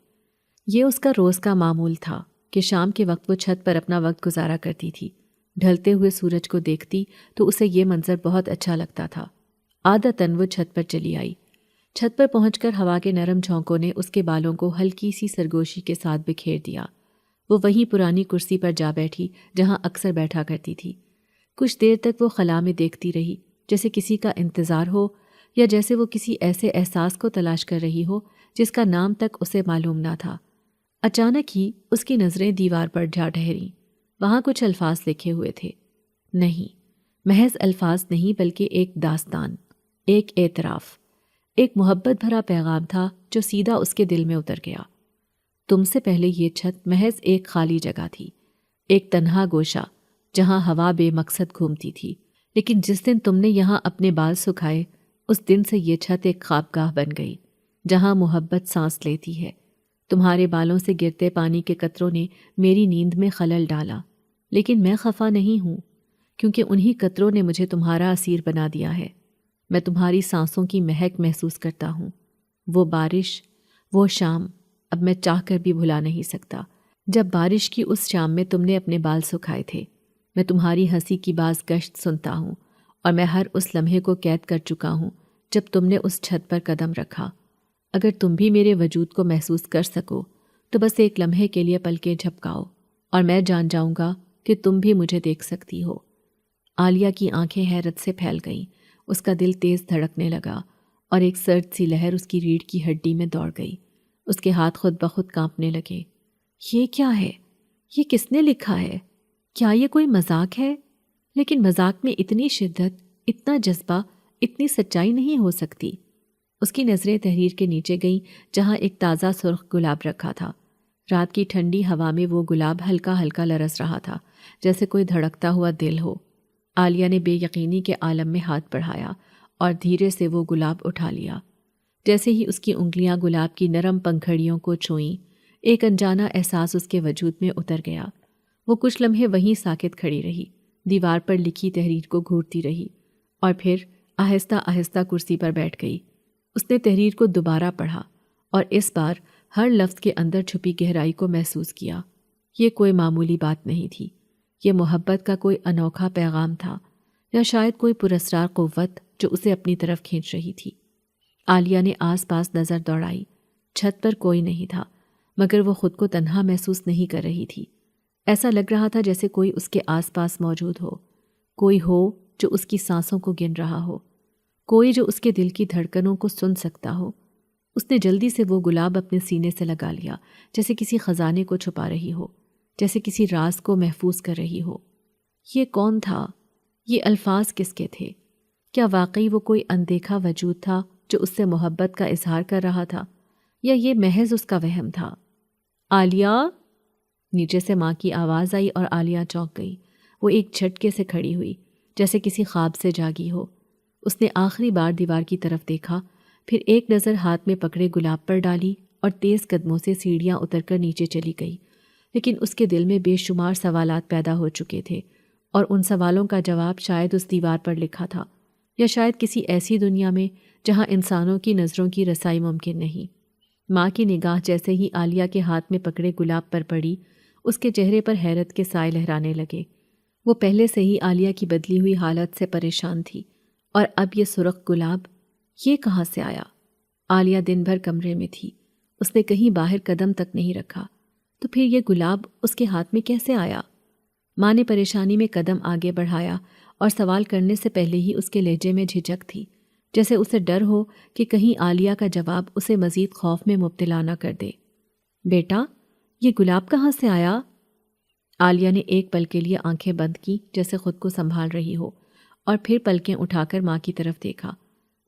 یہ اس کا روز کا معمول تھا کہ شام کے وقت وہ چھت پر اپنا وقت گزارا کرتی تھی۔ ڈھلتے ہوئے سورج کو دیکھتی تو اسے یہ منظر بہت اچھا لگتا تھا۔ عادتاً وہ چھت پر چلی آئی۔ چھت پر پہنچ کر ہوا کے نرم جھونکوں نے اس کے بالوں کو ہلکی سی سرگوشی کے ساتھ بکھیر دیا۔ وہ وہیں پرانی کرسی پر جا بیٹھی جہاں اکثر بیٹھا کرتی تھی۔ کچھ دیر تک وہ خلا میں دیکھتی رہی، جیسے کسی کا انتظار ہو یا جیسے وہ کسی ایسے احساس کو تلاش کر رہی ہو جس کا نام تک اسے معلوم نہ تھا۔ اچانک ہی اس کی نظریں دیوار پر جا ٹھہریں۔ وہاں کچھ الفاظ لکھے ہوئے تھے۔ نہیں، محض الفاظ نہیں بلکہ ایک داستان، ایک اعتراف، ایک محبت بھرا پیغام تھا جو سیدھا اس کے دل میں اتر گیا۔ تم سے پہلے یہ چھت محض ایک خالی جگہ تھی، ایک تنہا گوشہ جہاں ہوا بے مقصد گھومتی تھی، لیکن جس دن تم نے یہاں اپنے بال سکھائے اس دن سے یہ چھت ایک خوابگاہ بن گئی جہاں محبت سانس لیتی ہے۔ تمہارے بالوں سے گرتے پانی کے قطروں نے میری نیند میں خلل ڈالا، لیکن میں خفا نہیں ہوں، کیونکہ انہی قطروں نے مجھے تمہارا اسیر بنا دیا ہے۔ میں تمہاری سانسوں کی مہک محسوس کرتا ہوں۔ وہ بارش، وہ شام، اب میں چاہ کر بھی بھلا نہیں سکتا، جب بارش کی اس شام میں تم نے اپنے بال سکھائے تھے۔ میں تمہاری ہنسی کی باز گشت سنتا ہوں، اور میں ہر اس لمحے کو قید کر چکا ہوں جب تم نے اس چھت پر قدم رکھا۔ اگر تم بھی میرے وجود کو محسوس کر سکو تو بس ایک لمحے کے لیے پلکیں جھپکاؤ، اور میں جان جاؤں گا کہ تم بھی مجھے دیکھ سکتی ہو۔ عالیہ کی آنکھیں حیرت سے پھیل گئیں، اس کا دل تیز دھڑکنے لگا، اور ایک سرد سی لہر اس کی ریڑھ کی ہڈی میں دوڑ گئی۔ اس کے ہاتھ خود بخود کانپنے لگے۔ یہ کیا ہے؟ یہ کس نے لکھا ہے؟ کیا یہ کوئی مذاق ہے؟ لیکن مذاق میں اتنی شدت، اتنا جذبہ، اتنی سچائی نہیں ہو سکتی۔ اس کی نظریں تحریر کے نیچے گئیں جہاں ایک تازہ سرخ گلاب رکھا تھا۔ رات کی ٹھنڈی ہوا میں وہ گلاب ہلکا ہلکا لرز رہا تھا، جیسے کوئی دھڑکتا ہوا دل ہو۔ عالیہ نے بے یقینی کے عالم میں ہاتھ بڑھایا اور دھیرے سے وہ گلاب اٹھا لیا۔ جیسے ہی اس کی انگلیاں گلاب کی نرم پنکھڑیوں کو چھوئیں، ایک انجانا احساس اس کے وجود میں اتر گیا۔ وہ کچھ لمحے وہیں ساکت کھڑی رہی، دیوار پر لکھی تحریر کو گھورتی رہی، اور پھر آہستہ آہستہ کرسی پر بیٹھ گئی۔ اس نے تحریر کو دوبارہ پڑھا، اور اس بار ہر لفظ کے اندر چھپی گہرائی کو محسوس کیا۔ یہ کوئی معمولی بات نہیں تھی، یہ محبت کا کوئی انوکھا پیغام تھا، یا شاید کوئی پراسرار قوت جو اسے اپنی طرف کھینچ رہی تھی۔ عالیہ نے آس پاس نظر دوڑائی۔ چھت پر کوئی نہیں تھا، مگر وہ خود کو تنہا محسوس نہیں کر رہی تھی۔ ایسا لگ رہا تھا جیسے کوئی اس کے آس پاس موجود ہو، کوئی ہو جو اس کی سانسوں کو گن رہا ہو، کوئی جو اس کے دل کی دھڑکنوں کو سن سکتا ہو۔ اس نے جلدی سے وہ گلاب اپنے سینے سے لگا لیا، جیسے کسی خزانے کو چھپا رہی ہو، جیسے کسی راز کو محفوظ کر رہی ہو۔ یہ کون تھا؟ یہ الفاظ کس کے تھے؟ کیا واقعی وہ کوئی اندیکھا وجود تھا جو اس سے محبت کا اظہار کر رہا تھا، یا یہ محض اس کا وہم تھا؟ عالیہ! نیچے سے ماں کی آواز آئی اور عالیہ چونک گئی۔ وہ ایک جھٹکے سے کھڑی ہوئی، جیسے کسی خواب سے جاگی ہو۔ اس نے آخری بار دیوار کی طرف دیکھا، پھر ایک نظر ہاتھ میں پکڑے گلاب پر ڈالی اور تیز قدموں سے سیڑھیاں اتر کر نیچے چلی گئی۔ لیکن اس کے دل میں بے شمار سوالات پیدا ہو چکے تھے، اور ان سوالوں کا جواب شاید اس دیوار پر لکھا تھا، یا شاید کسی ایسی دنیا میں جہاں انسانوں کی نظروں کی رسائی ممکن نہیں۔ ماں کی نگاہ جیسے ہی عالیہ کے ہاتھ میں پکڑے گلاب پر پڑی، اس کے چہرے پر حیرت کے سائے لہرانے لگے۔ وہ پہلے سے ہی عالیہ کی بدلی ہوئی حالت سے پریشان تھی، اور اب یہ سرخ گلاب، یہ کہاں سے آیا؟ عالیہ دن بھر کمرے میں تھی، اس نے کہیں باہر قدم تک نہیں رکھا، تو پھر یہ گلاب اس کے ہاتھ میں کیسے آیا؟ ماں نے پریشانی میں قدم آگے بڑھایا، اور سوال کرنے سے پہلے ہی اس کے لہجے میں جھجک تھی، جیسے اسے ڈر ہو کہ کہیں عالیہ کا جواب اسے مزید خوف میں مبتلا نہ کر دے۔ بیٹا، یہ گلاب کہاں سے آیا؟ عالیہ نے ایک پل کے لیے آنکھیں بند کی، جیسے خود کو سنبھال رہی ہو، اور پھر پلکیں اٹھا کر ماں کی طرف دیکھا۔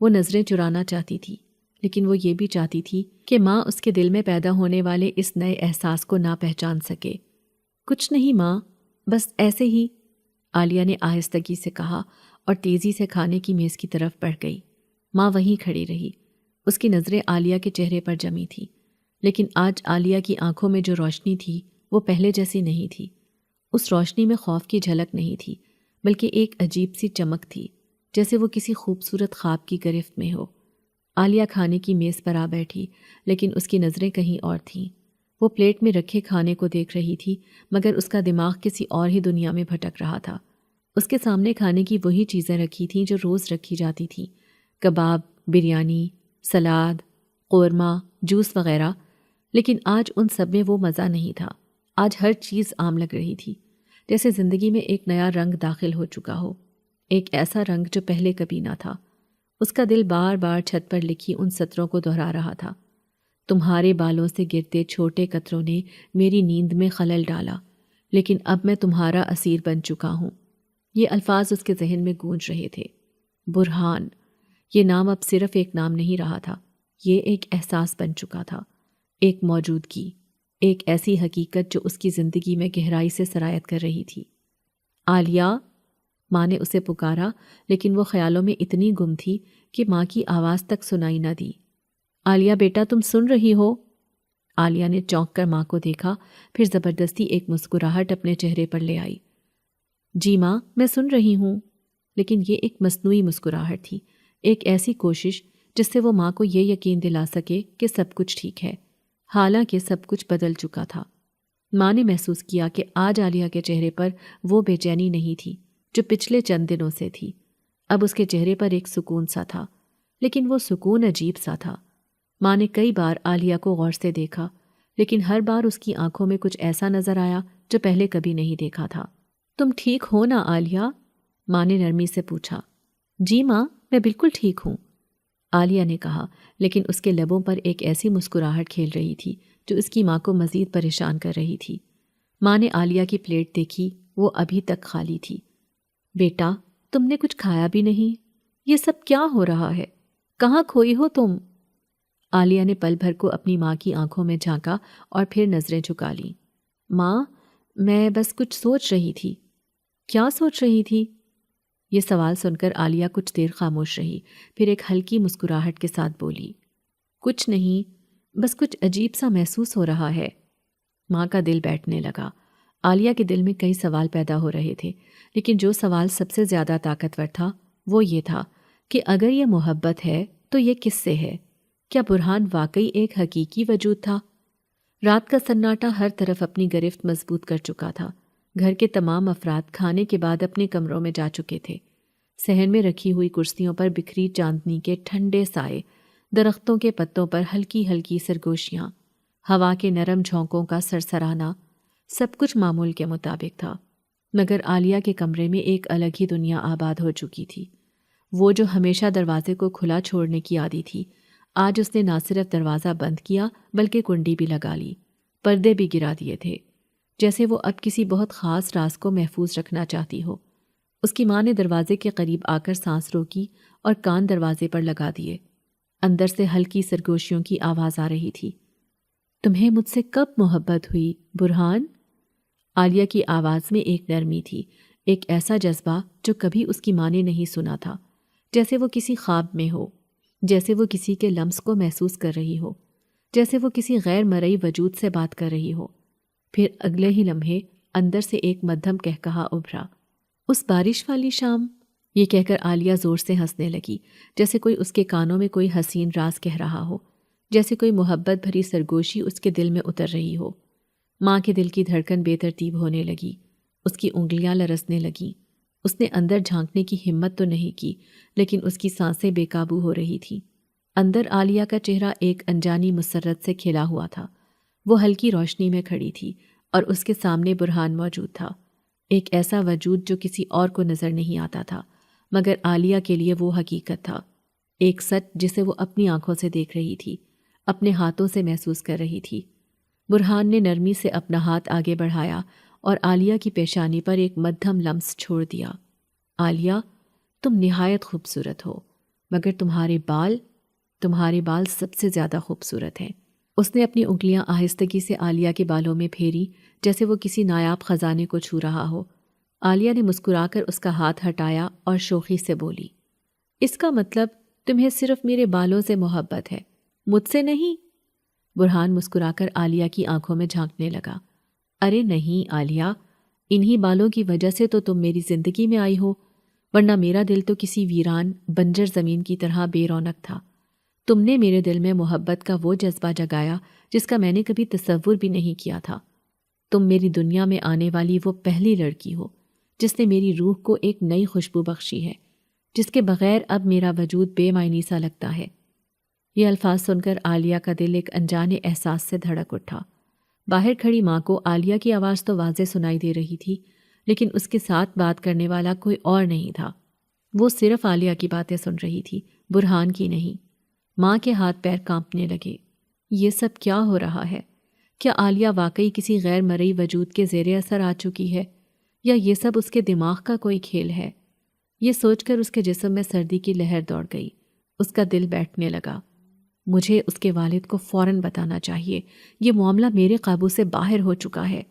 وہ نظریں چرانا چاہتی تھی، لیکن وہ یہ بھی چاہتی تھی کہ ماں اس کے دل میں پیدا ہونے والے اس نئے احساس کو نہ پہچان سکے۔ کچھ نہیں ماں، بس ایسے ہی، عالیہ نے آہستگی سے کہا، اور تیزی سے کھانے کی میز کی طرف بڑھ گئی۔ ماں وہیں کھڑی رہی، اس کی نظریں عالیہ کے چہرے پر جمی تھیں، لیکن آج عالیہ کی آنکھوں میں جو روشنی تھی وہ پہلے جیسی نہیں تھی۔ اس روشنی میں خوف کی جھلک نہیں تھی، بلکہ ایک عجیب سی چمک تھی، جیسے وہ کسی خوبصورت خواب کی گرفت میں ہو۔ عالیہ کھانے کی میز پر آ بیٹھی، لیکن اس کی نظریں کہیں اور تھیں۔ وہ پلیٹ میں رکھے کھانے کو دیکھ رہی تھی، مگر اس کا دماغ کسی اور ہی دنیا میں بھٹک رہا تھا۔ اس کے سامنے کھانے کی وہی چیزیں رکھی تھیں جو روز رکھی جاتی تھیں، کباب، بریانی، سلاد، قورمہ، جوس وغیرہ، لیکن آج ان سب میں وہ مزہ نہیں تھا۔ آج ہر چیز عام لگ رہی تھی، جیسے زندگی میں ایک نیا رنگ داخل ہو چکا ہو، ایک ایسا رنگ جو پہلے کبھی نہ تھا۔ اس کا دل بار بار چھت پر لکھی ان سطروں کو دہرا رہا تھا۔ تمہارے بالوں سے گرتے چھوٹے قطروں نے میری نیند میں خلل ڈالا، لیکن اب میں تمہارا اسیر بن چکا ہوں۔ یہ الفاظ اس کے ذہن میں گونج رہے تھے۔ برہان، یہ نام اب صرف ایک نام نہیں رہا تھا، یہ ایک احساس بن چکا تھا، ایک موجودگی، ایک ایسی حقیقت جو اس کی زندگی میں گہرائی سے سرایت کر رہی تھی۔ عالیہ! ماں نے اسے پکارا، لیکن وہ خیالوں میں اتنی گم تھی کہ ماں کی آواز تک سنائی نہ دی۔ عالیہ بیٹا، تم سن رہی ہو؟ عالیہ نے چونک کر ماں کو دیکھا، پھر زبردستی ایک مسکراہٹ اپنے چہرے پر لے آئی۔ جی ماں، میں سن رہی ہوں۔ لیکن یہ ایک مصنوعی مسکراہٹ تھی، ایک ایسی کوشش جس سے وہ ماں کو یہ یقین دلا سکے کہ سب کچھ ٹھیک ہے، حالانکہ سب کچھ بدل چکا تھا۔ ماں نے محسوس کیا کہ آج عالیہ کے چہرے پر وہ بے چینی نہیں تھی جو پچھلے چند دنوں سے تھی۔ اب اس کے چہرے پر ایک سکون سا تھا، لیکن وہ سکون عجیب سا تھا۔ ماں نے کئی بار عالیہ کو غور سے دیکھا، لیکن ہر بار اس کی آنکھوں میں کچھ ایسا نظر آیا جو پہلے کبھی نہیں دیکھا تھا۔ تم ٹھیک ہو نا عالیہ؟ ماں نے نرمی سے پوچھا۔ جی ماں، میں بالکل ٹھیک ہوں، عالیہ نے کہا، لیکن اس کے لبوں پر ایک ایسی مسکراہٹ کھیل رہی تھی جو اس کی ماں کو مزید پریشان کر رہی تھی۔ ماں نے عالیہ کی پلیٹ دیکھی، وہ ابھی تک خالی تھی۔ بیٹا، تم نے کچھ کھایا بھی نہیں، یہ سب کیا ہو رہا ہے؟ کہاں کھوئی ہو تم؟ عالیہ نے پل بھر کو اپنی ماں کی آنکھوں میں جھانکا اور پھر نظریں جھکا لیں۔ ماں، میں بس کچھ سوچ رہی تھی۔ کیا سوچ رہی تھی؟ یہ سوال سن کر عالیہ کچھ دیر خاموش رہی، پھر ایک ہلکی مسکراہٹ کے ساتھ بولی، کچھ نہیں، بس کچھ عجیب سا محسوس ہو رہا ہے۔ ماں کا دل بیٹھنے لگا۔ عالیہ کے دل میں کئی سوال پیدا ہو رہے تھے، لیکن جو سوال سب سے زیادہ طاقتور تھا وہ یہ تھا کہ اگر یہ محبت ہے تو یہ کس سے ہے؟ کیا برہان واقعی ایک حقیقی وجود تھا؟ رات کا سناٹا ہر طرف اپنی گرفت مضبوط کر چکا تھا۔ گھر کے تمام افراد کھانے کے بعد اپنے کمروں میں جا چکے تھے۔ صحن میں رکھی ہوئی کرسیوں پر بکھری چاندنی کے ٹھنڈے سائے، درختوں کے پتوں پر ہلکی ہلکی سرگوشیاں، ہوا کے نرم جھونکوں کا سرسرانا، سب کچھ معمول کے مطابق تھا۔ مگر عالیہ کے کمرے میں ایک الگ ہی دنیا آباد ہو چکی تھی۔ وہ جو ہمیشہ دروازے کو کھلا چھوڑنے کی عادی تھی، آج اس نے نہ صرف دروازہ بند کیا بلکہ کنڈی بھی لگا لی، پردے بھی گرا دیے تھے، جیسے وہ اب کسی بہت خاص راز کو محفوظ رکھنا چاہتی ہو۔ اس کی ماں نے دروازے کے قریب آ کر سانس روکی اور کان دروازے پر لگا دیے۔ اندر سے ہلکی سرگوشیوں کی آواز آ رہی تھی۔ تمہیں مجھ سے کب محبت ہوئی برہان؟ عالیہ کی آواز میں ایک نرمی تھی، ایک ایسا جذبہ جو کبھی اس کی ماں نے نہیں سنا تھا، جیسے وہ کسی خواب میں ہو، جیسے وہ کسی کے لمس کو محسوس کر رہی ہو، جیسے وہ کسی غیر مرئی وجود سے بات کر رہی ہو۔ پھر اگلے ہی لمحے اندر سے ایک مدھم کہکہا ابھرا، اس بارش والی شام؟ یہ کہہ کر عالیہ زور سے ہنسنے لگی، جیسے کوئی اس کے کانوں میں کوئی حسین راز کہہ رہا ہو، جیسے کوئی محبت بھری سرگوشی اس کے دل میں اتر رہی ہو۔ ماں کے دل کی دھڑکن بے ترتیب ہونے لگی، اس کی انگلیاں لرزنے لگیں۔ اس نے اندر جھانکنے کی ہمت تو نہیں کی، لیکن اس کی سانسیں بے قابو ہو رہی تھیں۔ اندر عالیہ کا چہرہ ایک انجانی مسرت سے کھلا ہوا تھا۔ وہ ہلکی روشنی میں کھڑی تھی اور اس کے سامنے برہان موجود تھا، ایک ایسا وجود جو کسی اور کو نظر نہیں آتا تھا، مگر عالیہ کے لیے وہ حقیقت تھا، ایک سچ جسے وہ اپنی آنکھوں سے دیکھ رہی تھی، اپنے ہاتھوں سے محسوس کر رہی تھی۔ برہان نے نرمی سے اپنا ہاتھ آگے بڑھایا اور عالیہ کی پیشانی پر ایک مدھم لمس چھوڑ دیا۔ عالیہ، تم نہایت خوبصورت ہو، مگر تمہارے بال سب سے زیادہ خوبصورت ہیں۔ اس نے اپنی انگلیاں آہستگی سے عالیہ کے بالوں میں پھیری، جیسے وہ کسی نایاب خزانے کو چھو رہا ہو۔ عالیہ نے مسکرا کر اس کا ہاتھ ہٹایا اور شوخی سے بولی، اس کا مطلب تمہیں صرف میرے بالوں سے محبت ہے، مجھ سے نہیں؟ برہان مسکرا کر عالیہ کی آنکھوں میں جھانکنے لگا۔ ارے نہیں عالیہ، انہی بالوں کی وجہ سے تو تم میری زندگی میں آئی ہو، ورنہ میرا دل تو کسی ویران بنجر زمین کی طرح بے رونق تھا۔ تم نے میرے دل میں محبت کا وہ جذبہ جگایا جس کا میں نے کبھی تصور بھی نہیں کیا تھا۔ تم میری دنیا میں آنے والی وہ پہلی لڑکی ہو جس نے میری روح کو ایک نئی خوشبو بخشی ہے، جس کے بغیر اب میرا وجود بے معنی سا لگتا ہے۔ یہ الفاظ سن کر عالیہ کا دل ایک انجانے احساس سے دھڑک اٹھا۔ باہر کھڑی ماں کو عالیہ کی آواز تو واضح سنائی دے رہی تھی، لیکن اس کے ساتھ بات کرنے والا کوئی اور نہیں تھا۔ وہ صرف عالیہ کی باتیں سن رہی تھی، برہان کی نہیں۔ ماں کے ہاتھ پیر کانپنے لگے۔ یہ سب کیا ہو رہا ہے؟ کیا عالیہ واقعی کسی غیر مرئی وجود کے زیر اثر آ چکی ہے، یا یہ سب اس کے دماغ کا کوئی کھیل ہے؟ یہ سوچ کر اس کے جسم میں سردی کی لہر دوڑ گئی، اس کا دل بیٹھنے لگا۔ مجھے اس کے والد کو فوراً بتانا چاہیے، یہ معاملہ میرے قابو سے باہر ہو چکا ہے۔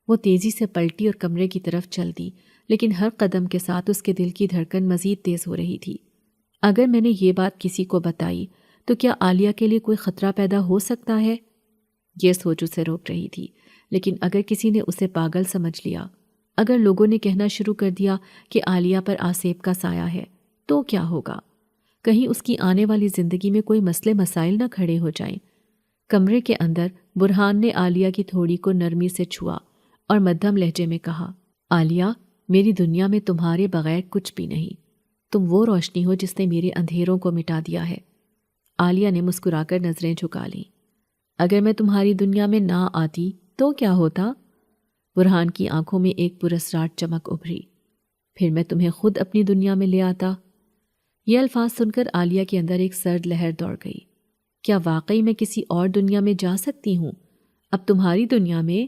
وہ تیزی سے پلٹی اور کمرے کی طرف چل دی، لیکن ہر قدم کے ساتھ اس کے دل کی دھڑکن مزید تیز ہو رہی تھی۔ اگر میں نے یہ بات کسی کو بتائی تو کیا عالیہ کے لیے کوئی خطرہ پیدا ہو سکتا ہے؟ یہ سوچ اسے روک رہی تھی، لیکن اگر کسی نے اسے پاگل سمجھ لیا، اگر لوگوں نے کہنا شروع کر دیا کہ عالیہ پر آصف کا سایہ ہے، تو کیا ہوگا؟ کہیں اس کی آنے والی زندگی میں کوئی مسئلے مسائل نہ کھڑے ہو جائیں۔ کمرے کے اندر برہان نے عالیہ کی تھوڑی کو نرمی سے چھوا اور مدھم لہجے میں کہا، عالیہ، میری دنیا میں تمہارے بغیر کچھ بھی نہیں۔ تم وہ روشنی ہو جس نے میرے اندھیروں کو مٹا دیا ہے۔ عالیہ نے مسکرا کر نظریں جھکا لیں۔ اگر میں تمہاری دنیا میں نہ آتی تو کیا ہوتا؟ برہان کی آنکھوں میں ایک پراسرار چمک ابھری۔ پھر میں تمہیں خود اپنی دنیا میں لے آتا۔ یہ الفاظ سن کر عالیہ کے اندر ایک سرد لہر دوڑ گئی۔ کیا واقعی میں کسی اور دنیا میں جا سکتی ہوں؟ اب تمہاری دنیا میں؟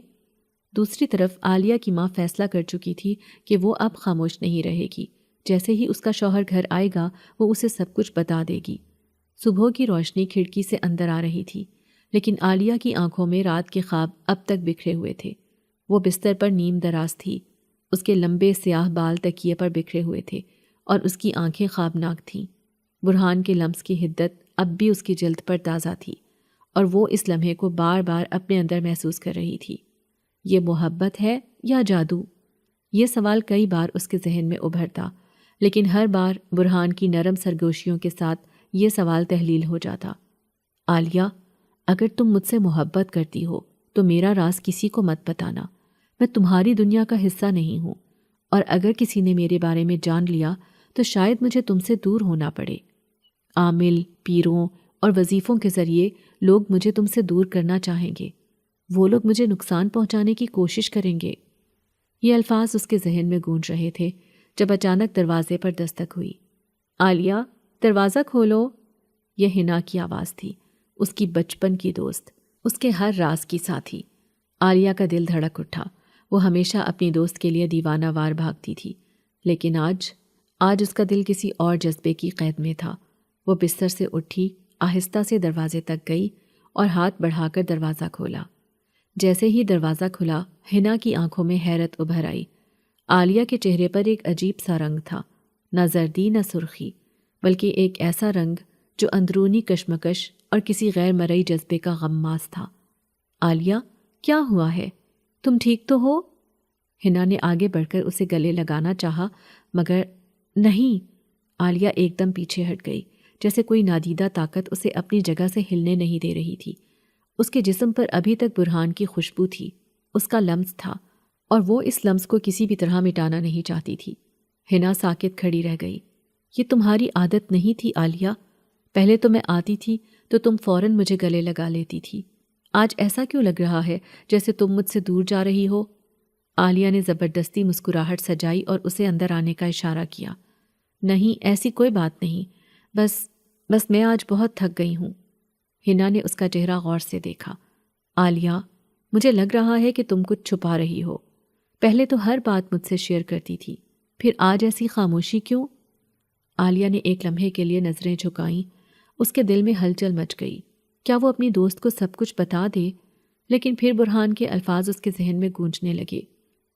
دوسری طرف عالیہ کی ماں فیصلہ کر چکی تھی کہ وہ اب خاموش نہیں رہے گی۔ جیسے ہی اس کا شوہر گھر آئے گا وہ اسے سب کچھ بتا دے گی۔ صبح کی روشنی کھڑکی سے اندر آ رہی تھی، لیکن عالیہ کی آنکھوں میں رات کے خواب اب تک بکھرے ہوئے تھے۔ وہ بستر پر نیم دراز تھی، اس کے لمبے سیاہ بال تکیے پر بکھرے ہوئے تھے اور اس کی آنکھیں خوابناک تھیں۔ برہان کے لمس کی حدت اب بھی اس کی جلد پر تازہ تھی اور وہ اس لمحے کو بار بار اپنے اندر محسوس کر رہی تھی۔ یہ محبت ہے یا جادو؟ یہ سوال کئی بار اس کے ذہن میں ابھرتا، لیکن ہر بار برہان کی نرم سرگوشیوں کے ساتھ یہ سوال تحلیل ہو جاتا۔ عالیہ، اگر تم مجھ سے محبت کرتی ہو تو میرا راز کسی کو مت بتانا۔ میں تمہاری دنیا کا حصہ نہیں ہوں، اور اگر کسی نے میرے بارے میں جان لیا تو شاید مجھے تم سے دور ہونا پڑے۔ عامل، پیروں اور وظیفوں کے ذریعے لوگ مجھے تم سے دور کرنا چاہیں گے۔ وہ لوگ مجھے نقصان پہنچانے کی کوشش کریں گے۔ یہ الفاظ اس کے ذہن میں گونج رہے تھے جب اچانک دروازے پر دستک ہوئی۔ عالیہ، دروازہ کھولو۔ یہ حنا کی آواز تھی، اس کی بچپن کی دوست، اس کے ہر راز کی ساتھی۔ عالیہ کا دل دھڑک اٹھا۔ وہ ہمیشہ اپنی دوست کے لیے دیوانہ وار بھاگتی تھی، لیکن آج اس کا دل کسی اور جذبے کی قید میں تھا۔ وہ بستر سے اٹھی، آہستہ سے دروازے تک گئی اور ہاتھ بڑھا کر دروازہ کھولا۔ جیسے ہی دروازہ کھلا، حنا کی آنکھوں میں حیرت ابھر آئی۔ عالیہ کے چہرے پر ایک عجیب سا رنگ تھا، نہ زردی نہ سرخی، بلکہ ایک ایسا رنگ جو اندرونی کشمکش اور کسی غیر مرئی جذبے کا غماز تھا۔ عالیہ، کیا ہوا ہے؟ تم ٹھیک تو ہو؟ حنا نے آگے بڑھ کر اسے گلے لگانا چاہا، مگر نہیں۔ عالیہ ایک دم پیچھے ہٹ گئی، جیسے کوئی نادیدہ طاقت اسے اپنی جگہ سے ہلنے نہیں دے رہی تھی۔ اس کے جسم پر ابھی تک برہان کی خوشبو تھی، اس کا لمس تھا، اور وہ اس لمس کو کسی بھی طرح مٹانا نہیں چاہتی تھی۔ حنا ساکت کھڑی رہ گئی۔ یہ تمہاری عادت نہیں تھی عالیہ؟ پہلے تو میں آتی تھی تو تم فوراً مجھے گلے لگا لیتی تھی۔ آج ایسا کیوں لگ رہا ہے جیسے تم مجھ سے دور جا رہی ہو؟ عالیہ نے زبردستی مسکراہٹ سجائی اور اسے اندر آنے کا اشارہ کیا۔ نہیں، ایسی کوئی بات نہیں، بس میں آج بہت تھک گئی ہوں۔ حنا نے اس کا چہرہ غور سے دیکھا۔ عالیہ، مجھے لگ رہا ہے کہ تم کچھ چھپا رہی ہو۔ پہلے تو ہر بات مجھ سے شیئر کرتی تھی، پھر آج ایسی خاموشی کیوں؟ عالیہ نے ایک لمحے کے لیے نظریں جھکائیں۔ اس کے دل میں ہلچل مچ گئی۔ کیا وہ اپنی دوست کو سب کچھ بتا دے؟ لیکن پھر برہان کے الفاظ اس کے ذہن میں گونجنے لگے۔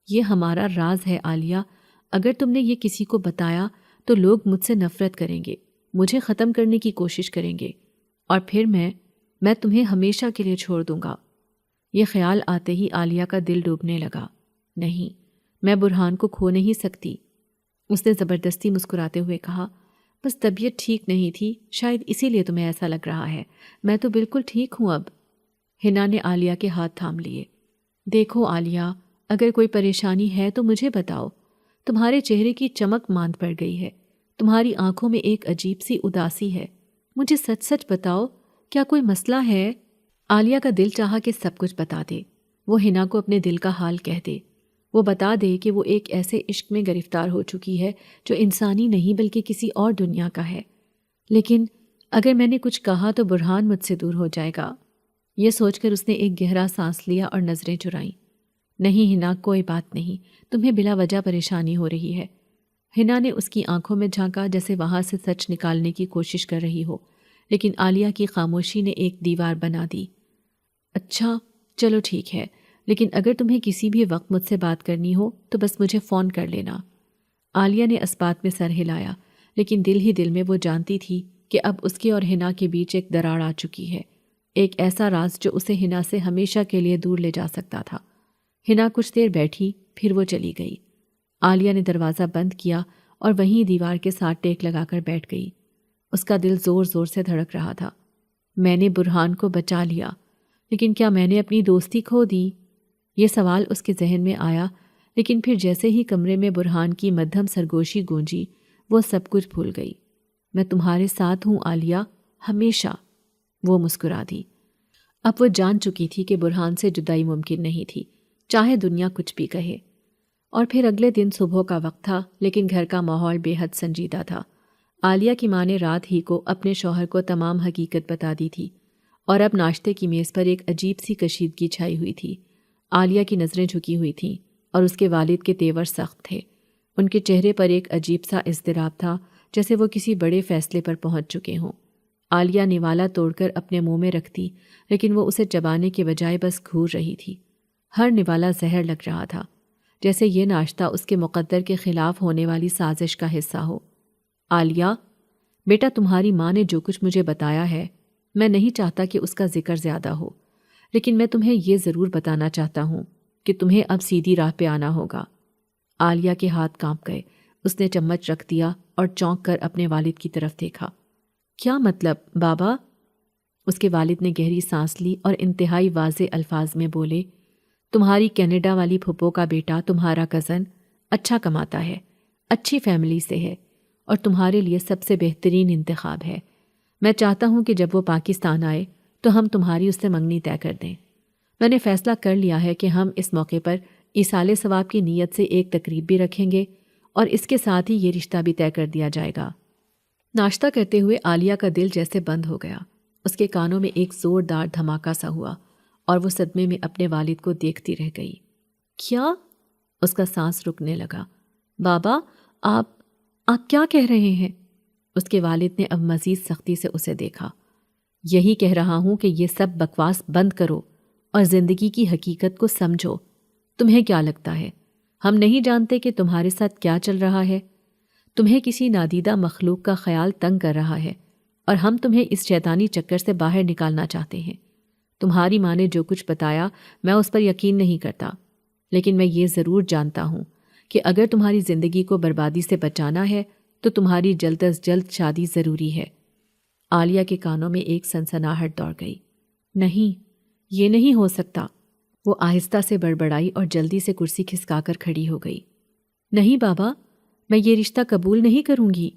یہ ہمارا راز ہے عالیہ، اگر تم نے یہ کسی کو بتایا تو لوگ مجھ سے نفرت کریں گے، مجھے ختم کرنے کی کوشش کریں گے، اور پھر میں تمہیں ہمیشہ کے لیے چھوڑ دوں گا۔ یہ خیال آتے ہی عالیہ کا دل ڈوبنے لگا۔ نہیں، میں برہان کو کھو نہیں سکتی۔ اس نے زبردستی مسکراتے ہوئے کہا، بس طبیعت ٹھیک نہیں تھی، شاید اسی لیے تمہیں ایسا لگ رہا ہے۔ میں تو بالکل ٹھیک ہوں اب۔ حنا نے عالیہ کے ہاتھ تھام لیے۔ دیکھو عالیہ، اگر کوئی پریشانی ہے تو مجھے بتاؤ۔ تمہارے چہرے کی چمک ماند پڑ گئی ہے، تمہاری آنکھوں میں ایک عجیب سی اداسی ہے۔ مجھے سچ سچ بتاؤ، کیا کوئی مسئلہ ہے؟ عالیہ کا دل چاہا کہ سب کچھ بتا دے، وہ حنا کو اپنے دل کا حال کہہ دے، وہ بتا دے کہ وہ ایک ایسے عشق میں گرفتار ہو چکی ہے جو انسانی نہیں بلکہ کسی اور دنیا کا ہے۔ لیکن اگر میں نے کچھ کہا تو برہان مجھ سے دور ہو جائے گا۔ یہ سوچ کر اس نے ایک گہرا سانس لیا اور نظریں چرائیں۔ نہیں حنا، کوئی بات نہیں، تمہیں بلا وجہ پریشانی ہو رہی ہے۔ حنا نے اس کی آنکھوں میں جھانکا جیسے وہاں سے سچ نکالنے کی کوشش کر رہی ہو، لیکن عالیہ کی خاموشی نے ایک دیوار بنا دی۔ اچھا، چلو ٹھیک ہے، لیکن اگر تمہیں کسی بھی وقت مجھ سے بات کرنی ہو تو بس مجھے فون کر لینا۔ عالیہ نے اس بات میں سر ہلایا، لیکن دل ہی دل میں وہ جانتی تھی کہ اب اس کے اور حنا کے بیچ ایک دراڑ آ چکی ہے، ایک ایسا راز جو اسے ہنا سے ہمیشہ کے لیے دور لے جا سکتا تھا۔ ہنا کچھ دیر بیٹھی، پھر وہ چلی گئی۔ عالیہ نے دروازہ بند کیا اور وہیں دیوار کے ساتھ ٹیک لگا کر بیٹھ گئی۔ اس کا دل زور زور سے دھڑک رہا تھا۔ میں نے برہان کو بچا لیا، لیکن کیا میں نے اپنی دوستی کھو دی؟ یہ سوال اس کے ذہن میں آیا، لیکن پھر جیسے ہی کمرے میں برہان کی مدھم سرگوشی گونجی، وہ سب کچھ بھول گئی۔ میں تمہارے ساتھ ہوں عالیہ، ہمیشہ۔ وہ مسکرا دی۔ اب وہ جان چکی تھی کہ برہان سے جدائی ممکن نہیں تھی، چاہے دنیا کچھ بھی کہے۔ اور پھر اگلے دن صبح کا وقت تھا، لیکن گھر کا ماحول بے حد سنجیدہ تھا۔ عالیہ کی ماں نے رات ہی کو اپنے شوہر کو تمام حقیقت بتا دی تھی، اور اب ناشتے کی میز پر ایک عجیب سی کشیدگی چھائی ہوئی تھی۔ عالیہ کی نظریں جھکی ہوئی تھیں اور اس کے والد کے تیور سخت تھے۔ ان کے چہرے پر ایک عجیب سا اضطراب تھا، جیسے وہ کسی بڑے فیصلے پر پہنچ چکے ہوں۔ عالیہ نوالا توڑ کر اپنے منہ میں رکھتی، لیکن وہ اسے چبانے کے بجائے بس گھور رہی تھی۔ ہر نوالا زہر لگ رہا تھا، جیسے یہ ناشتہ اس کے مقدر کے خلاف ہونے والی سازش کا حصہ ہو۔ عالیہ، بیٹا، تمہاری ماں نے جو کچھ مجھے بتایا ہے، میں نہیں چاہتا کہ اس کا ذکر زیادہ ہو، لیکن میں تمہیں یہ ضرور بتانا چاہتا ہوں کہ تمہیں اب سیدھی راہ پہ آنا ہوگا۔ عالیہ کے ہاتھ کانپ گئے۔ اس نے چمچ رکھ دیا اور چونک کر اپنے والد کی طرف دیکھا۔ کیا مطلب بابا؟ اس کے والد نے گہری سانس لی اور انتہائی واضح الفاظ میں بولے، تمہاری کینیڈا والی پھپھو کا بیٹا، تمہارا کزن، اچھا کماتا ہے، اچھی فیملی سے ہے، اور تمہارے لیے سب سے بہترین انتخاب ہے۔ میں چاہتا ہوں کہ جب وہ پاکستان آئے تو ہم تمہاری اس سے منگنی طے کر دیں۔ میں نے فیصلہ کر لیا ہے کہ ہم اس موقع پر ایصال ثواب کی نیت سے ایک تقریب بھی رکھیں گے، اور اس کے ساتھ ہی یہ رشتہ بھی طے کر دیا جائے گا۔ ناشتہ کرتے ہوئے عالیہ کا دل جیسے بند ہو گیا۔ اس کے کانوں میں ایک زوردار دھماکہ سا ہوا اور وہ صدمے میں اپنے والد کو دیکھتی رہ گئی۔ کیا؟ اس کا سانس رکنے لگا۔ بابا، آپ کیا کہہ رہے ہیں؟ اس کے والد نے اب مزید سختی سے اسے دیکھا۔ یہی کہہ رہا ہوں کہ یہ سب بکواس بند کرو اور زندگی کی حقیقت کو سمجھو۔ تمہیں کیا لگتا ہے ہم نہیں جانتے کہ تمہارے ساتھ کیا چل رہا ہے؟ تمہیں کسی نادیدہ مخلوق کا خیال تنگ کر رہا ہے، اور ہم تمہیں اس شیطانی چکر سے باہر نکالنا چاہتے ہیں۔ تمہاری ماں نے جو کچھ بتایا میں اس پر یقین نہیں کرتا، لیکن میں یہ ضرور جانتا ہوں کہ اگر تمہاری زندگی کو بربادی سے بچانا ہے تو تمہاری جلد از جلد شادی ضروری ہے۔ عالیہ کے کانوں میں ایک سنسناہٹ دوڑ گئی۔ نہیں، یہ نہیں ہو سکتا۔ وہ آہستہ سے بڑبڑائی اور جلدی سے کرسی کھسکا کر کھڑی ہو گئی۔ نہیں بابا، میں یہ رشتہ قبول نہیں کروں گی۔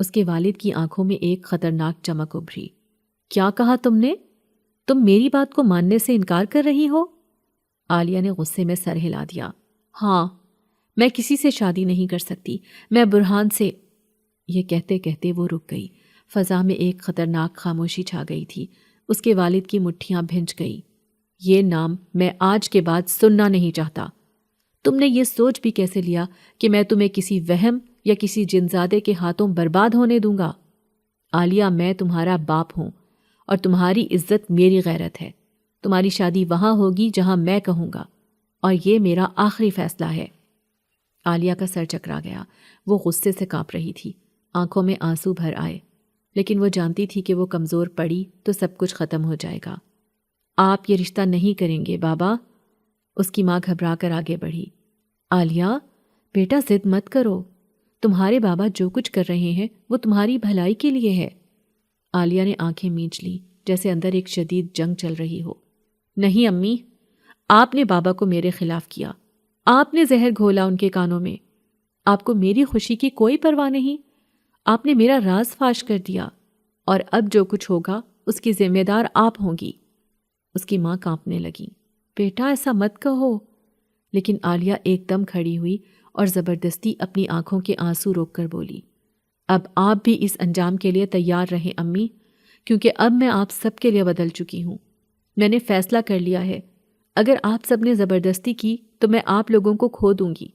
اس کے والد کی آنکھوں میں ایک خطرناک چمک ابھری۔ کیا کہا تم نے؟ تم میری بات کو ماننے سے انکار کر رہی ہو؟ عالیہ نے غصے میں سر ہلا دیا۔ ہاں، میں کسی سے شادی نہیں کر سکتی، میں برہان سے۔ یہ کہتے کہتے وہ رک گئی۔ فضا میں ایک خطرناک خاموشی چھا گئی تھی۔ اس کے والد کی مٹھیاں بھنج گئی۔ یہ نام میں آج کے بعد سننا نہیں چاہتا۔ تم نے یہ سوچ بھی کیسے لیا کہ میں تمہیں کسی وہم یا کسی جنزادے کے ہاتھوں برباد ہونے دوں گا؟ عالیہ، میں تمہارا باپ ہوں، اور تمہاری عزت میری غیرت ہے۔ تمہاری شادی وہاں ہوگی جہاں میں کہوں گا، اور یہ میرا آخری فیصلہ ہے۔ عالیہ کا سر چکرا گیا۔ وہ غصے سے کانپ رہی تھی، آنکھوں میں آنسو بھر آئے، لیکن وہ جانتی تھی کہ وہ کمزور پڑی تو سب کچھ ختم ہو جائے گا۔ آپ یہ رشتہ نہیں کریں گے بابا؟ اس کی ماں گھبرا کر آگے بڑھی۔ عالیہ، بیٹا ضد مت کرو، تمہارے بابا جو کچھ کر رہے ہیں وہ تمہاری بھلائی کے لیے ہے۔ عالیہ نے آنکھیں مینچ لی، جیسے اندر ایک شدید جنگ چل رہی ہو۔ نہیں امی، آپ نے بابا کو میرے خلاف کیا، آپ نے زہر گھولا ان کے کانوں میں۔ آپ کو میری خوشی کی کوئی پرواہ نہیں، آپ نے میرا راز فاش کر دیا، اور اب جو کچھ ہوگا اس کی ذمہ دار آپ ہوں گی۔ اس کی ماں کانپنے لگی۔ بیٹا ایسا مت کہو۔ لیکن عالیہ ایک دم کھڑی ہوئی اور زبردستی اپنی آنکھوں کے آنسو روک کر بولی، اب آپ بھی اس انجام کے لیے تیار رہیں امی، کیونکہ اب میں آپ سب کے لیے بدل چکی ہوں۔ میں نے فیصلہ کر لیا ہے، اگر آپ سب نے زبردستی کی تو میں آپ لوگوں کو کھو دوں گی،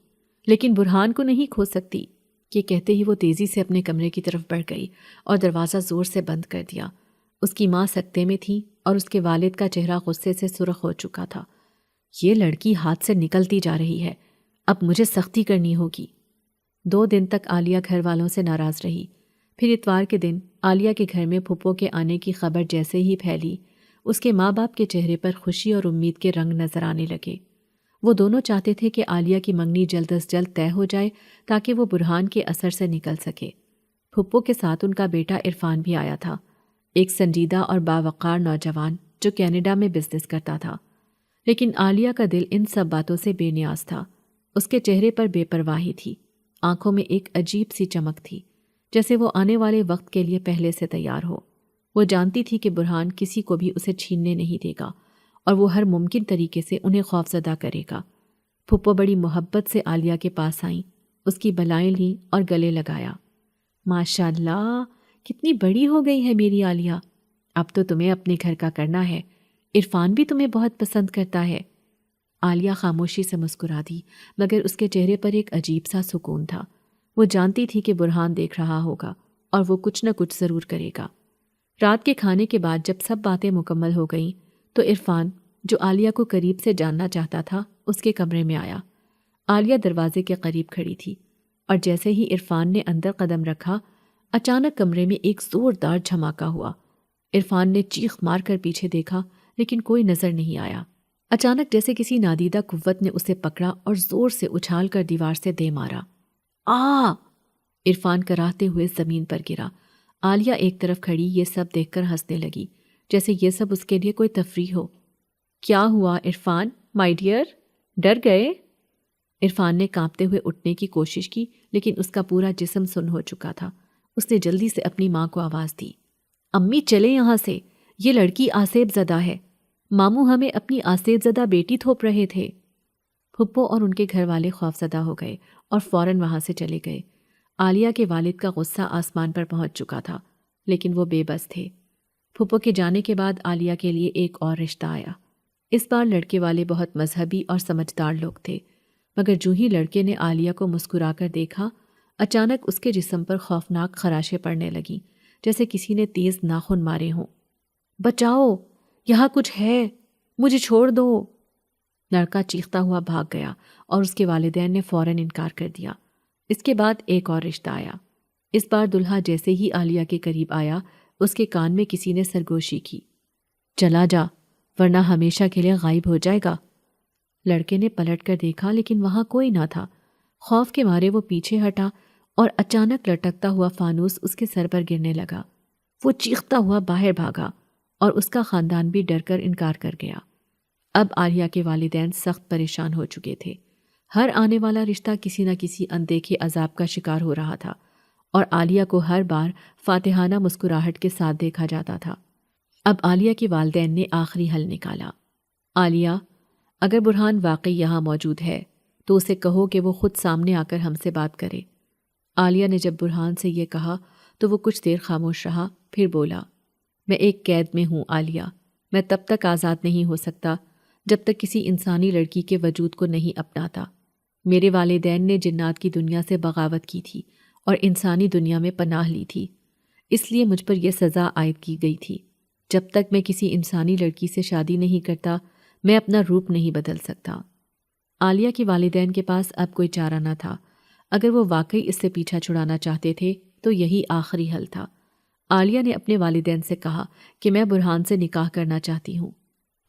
لیکن برہان کو نہیں کھو سکتی۔ یہ کہتے ہی وہ تیزی سے اپنے کمرے کی طرف بڑھ گئی اور دروازہ زور سے بند کر دیا۔ اس کی ماں سکتے میں تھی اور اس کے والد کا چہرہ غصے سے سرخ ہو چکا تھا۔ یہ لڑکی ہاتھ سے نکلتی جا رہی ہے، اب مجھے سختی کرنی ہوگی۔ 2 دن تک عالیہ گھر والوں سے ناراض رہی۔ پھر اتوار کے دن عالیہ کے گھر میں پھپھو کے آنے کی خبر جیسے ہی پھیلی، اس کے ماں باپ کے چہرے پر خوشی اور امید کے رنگ نظر آنے لگے۔ وہ دونوں چاہتے تھے کہ عالیہ کی منگنی جلد از جلد طے ہو جائے تاکہ وہ برہان کے اثر سے نکل سکے۔ پھپھو کے ساتھ ان کا بیٹا عرفان بھی آیا تھا، ایک سنجیدہ اور باوقار نوجوان جو کینیڈا میں بزنس کرتا تھا۔ لیکن عالیہ کا دل ان سب باتوں سے بے نیاز تھا۔ اس کے چہرے پر بے پرواہی تھی، آنکھوں میں ایک عجیب سی چمک تھی، جیسے وہ آنے والے وقت کے لیے پہلے سے تیار ہو۔ وہ جانتی تھی کہ برہان کسی کو بھی اسے چھیننے نہیں دے گا اور وہ ہر ممکن طریقے سے انہیں خوفزدہ کرے گا۔ پھپھو بڑی محبت سے عالیہ کے پاس آئیں، اس کی بلائیں لیں اور گلے لگایا۔ ماشاء اللہ، کتنی بڑی ہو گئی ہے میری عالیہ، اب تو تمہیں اپنے گھر کا کرنا ہے، عرفان بھی تمہیں بہت پسند کرتا ہے۔ عالیہ خاموشی سے مسکرا دی، مگر اس کے چہرے پر ایک عجیب سا سکون تھا۔ وہ جانتی تھی کہ برہان دیکھ رہا ہوگا اور وہ کچھ نہ کچھ ضرور کرے گا۔ رات کے کھانے کے بعد جب سب باتیں مکمل ہو گئیں تو عرفان، جو عالیہ کو قریب سے جاننا چاہتا تھا، اس کے کمرے میں آیا۔ عالیہ دروازے کے قریب کھڑی تھی اور جیسے ہی عرفان نے اندر قدم رکھا، اچانک کمرے میں ایک زوردار دھماکہ ہوا۔ عرفان نے چیخ مار کر پیچھے دیکھا لیکن کوئی نظر نہیں آیا۔ اچانک جیسے کسی نادیدہ قوت نے اسے پکڑا اور زور سے اچھال کر دیوار سے دے مارا۔ آ! عرفان کراہتے ہوئے زمین پر گرا۔ عالیہ ایک طرف کھڑی یہ سب دیکھ کر ہنسنے لگی، جیسے یہ سب اس کے لیے کوئی تفریح ہو۔ کیا ہوا عرفان مائی ڈیئر، ڈر گئے؟ عرفان نے کانپتے ہوئے اٹھنے کی کوشش کی لیکن اس کا پورا جسم سن ہو چکا تھا۔ اس نے جلدی سے اپنی ماں کو آواز دی، امی چلے یہاں سے، یہ لڑکی آسیب زدہ ہے، ماموں ہمیں اپنی آسیب زدہ بیٹی تھوپ رہے تھے۔ پھپھو اور ان کے گھر والے خوفزدہ ہو گئے اور فوراً وہاں سے چلے گئے۔ عالیہ کے والد کا غصہ آسمان پر پہنچ چکا تھا لیکن وہ بے بس تھے۔ پھپھو کے جانے کے بعد عالیہ کے لیے ایک اور رشتہ آیا۔ اس بار لڑکے والے بہت مذہبی اور سمجھدار لوگ تھے، مگر جو ہی لڑکے نے عالیہ کو مسکرا کر دیکھا، اچانک اس کے جسم پر خوفناک خراشیں پڑنے لگیں، جیسے کسی نے تیز ناخن مارے ہوں۔ بچاؤ، یہاں کچھ ہے، مجھے چھوڑ دو۔ لڑکا چیختا ہوا بھاگ گیا اور اس کے والدین نے فوراً انکار کر دیا۔ اس کے بعد ایک اور رشتہ آیا۔ اس بار دلہا جیسے ہی عالیہ کے قریب آیا، اس کے کان میں کسی نے سرگوشی کی، چلا جا ورنہ ہمیشہ کے لیے غائب ہو جائے گا۔ لڑکے نے پلٹ کر دیکھا لیکن وہاں کوئی نہ تھا۔ خوف کے مارے وہ پیچھے ہٹا اور اچانک لٹکتا ہوا فانوس اس کے سر پر گرنے لگا۔ وہ چیختا ہوا باہر بھاگا اور اس کا خاندان بھی ڈر کر انکار کر گیا۔ اب عالیہ کے والدین سخت پریشان ہو چکے تھے۔ ہر آنے والا رشتہ کسی نہ کسی اندیکھے عذاب کا شکار ہو رہا تھا اور عالیہ کو ہر بار فاتحانہ مسکراہٹ کے ساتھ دیکھا جاتا تھا۔ اب عالیہ کے والدین نے آخری حل نکالا۔ عالیہ، اگر برہان واقعی یہاں موجود ہے تو اسے کہو کہ وہ خود سامنے آ کر ہم سے بات کرے۔ عالیہ نے جب برہان سے یہ کہا تو وہ کچھ دیر خاموش رہا، پھر بولا، میں ایک قید میں ہوں عالیہ، میں تب تک آزاد نہیں ہو سکتا جب تک کسی انسانی لڑکی کے وجود کو نہیں اپناتا۔ میرے والدین نے جنات کی دنیا سے بغاوت کی تھی اور انسانی دنیا میں پناہ لی تھی، اس لیے مجھ پر یہ سزا عائد کی گئی تھی۔ جب تک میں کسی انسانی لڑکی سے شادی نہیں کرتا، میں اپنا روپ نہیں بدل سکتا۔ عالیہ کے والدین کے پاس اب کوئی چارہ نہ تھا۔ اگر وہ واقعی اس سے پیچھا چھڑانا چاہتے تھے تو یہی آخری حل تھا۔ عالیہ نے اپنے والدین سے کہا کہ میں برہان سے نکاح کرنا چاہتی ہوں۔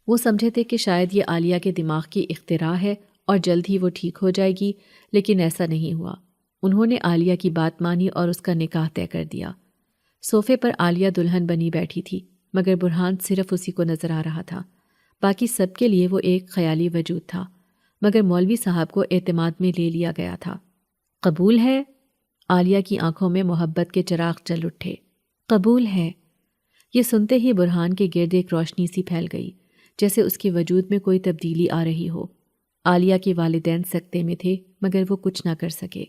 وہ سمجھے تھے کہ شاید یہ عالیہ کے دماغ کی اختراع ہے اور جلد ہی وہ ٹھیک ہو جائے گی، لیکن ایسا نہیں ہوا۔ انہوں نے عالیہ کی بات مانی اور اس کا نکاح طے کر دیا۔ صوفے پر عالیہ دلہن بنی بیٹھی تھی، مگر برہان صرف اسی کو نظر آ رہا تھا۔ باقی سب کے لیے وہ ایک خیالی وجود تھا، مگر مولوی صاحب کو اعتماد میں لے لیا گیا تھا۔ قبول ہے؟ عالیہ کی آنکھوں میں محبت کے چراغ جل اٹھے۔ قبول ہے۔ یہ سنتے ہی برہان کے گرد ایک روشنی سی پھیل گئی، جیسے اس کے وجود میں کوئی تبدیلی آ رہی ہو۔ عالیہ کے والدین سکتے میں تھے مگر وہ کچھ نہ کر سکے۔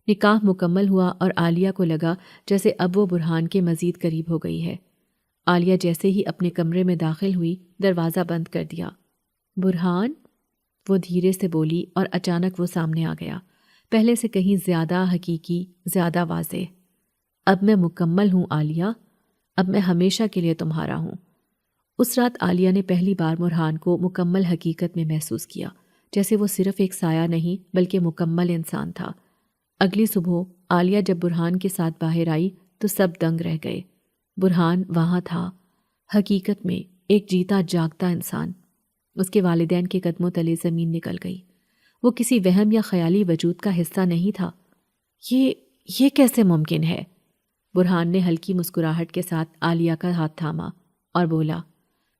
نکاح مکمل ہوا اور عالیہ کو لگا جیسے اب وہ برہان کے مزید قریب ہو گئی ہے۔ عالیہ جیسے ہی اپنے کمرے میں داخل ہوئی، دروازہ بند کر دیا۔ برہان، وہ دھیرے سے بولی اور اچانک وہ سامنے آ گیا، پہلے سے کہیں زیادہ حقیقی، زیادہ واضح۔ اب میں مکمل ہوں عالیہ، اب میں ہمیشہ کے لیے تمہارا ہوں۔ اس رات عالیہ نے پہلی بار برہان کو مکمل حقیقت میں محسوس کیا، جیسے وہ صرف ایک سایہ نہیں بلکہ مکمل انسان تھا۔ اگلی صبح عالیہ جب برہان کے ساتھ باہر آئی تو سب دنگ رہ گئے۔ برہان وہاں تھا، حقیقت میں ایک جیتا جاگتا انسان۔ اس کے والدین کے قدموں تلے زمین نکل گئی۔ وہ کسی وہم یا خیالی وجود کا حصہ نہیں تھا۔ یہ کیسے ممکن ہے؟ برہان نے ہلکی مسکراہٹ کے ساتھ عالیہ کا ہاتھ تھاما اور بولا،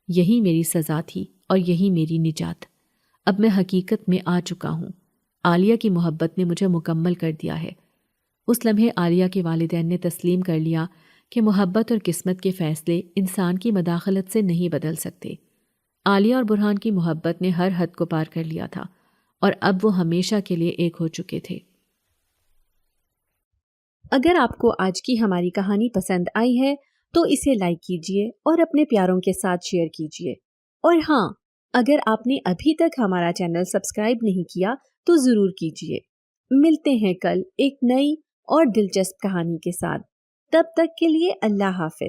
یہی میری سزا تھی اور یہی میری نجات۔ اب میں حقیقت میں آ چکا ہوں۔ عالیہ کی محبت نے مجھے مکمل کر دیا ہے۔ اس لمحے عالیہ کے والدین نے تسلیم کر لیا کہ محبت اور قسمت کے فیصلے انسان کی مداخلت سے نہیں بدل سکتے۔ عالیہ اور برہان کی محبت نے ہر حد کو پار کر لیا تھا اور اب وہ ہمیشہ کے لیے ایک ہو چکے تھے۔ اگر آپ کو آج کی ہماری کہانی پسند آئی ہے تو اسے لائک کیجیے اور اپنے پیاروں کے ساتھ شیئر کیجیے، اور ہاں، اگر آپ نے ابھی تک ہمارا چینل سبسکرائب نہیں کیا تو ضرور کیجیے۔ ملتے ہیں کل ایک نئی اور دلچسپ کہانی کے ساتھ، تب تک کے لیے اللہ حافظ۔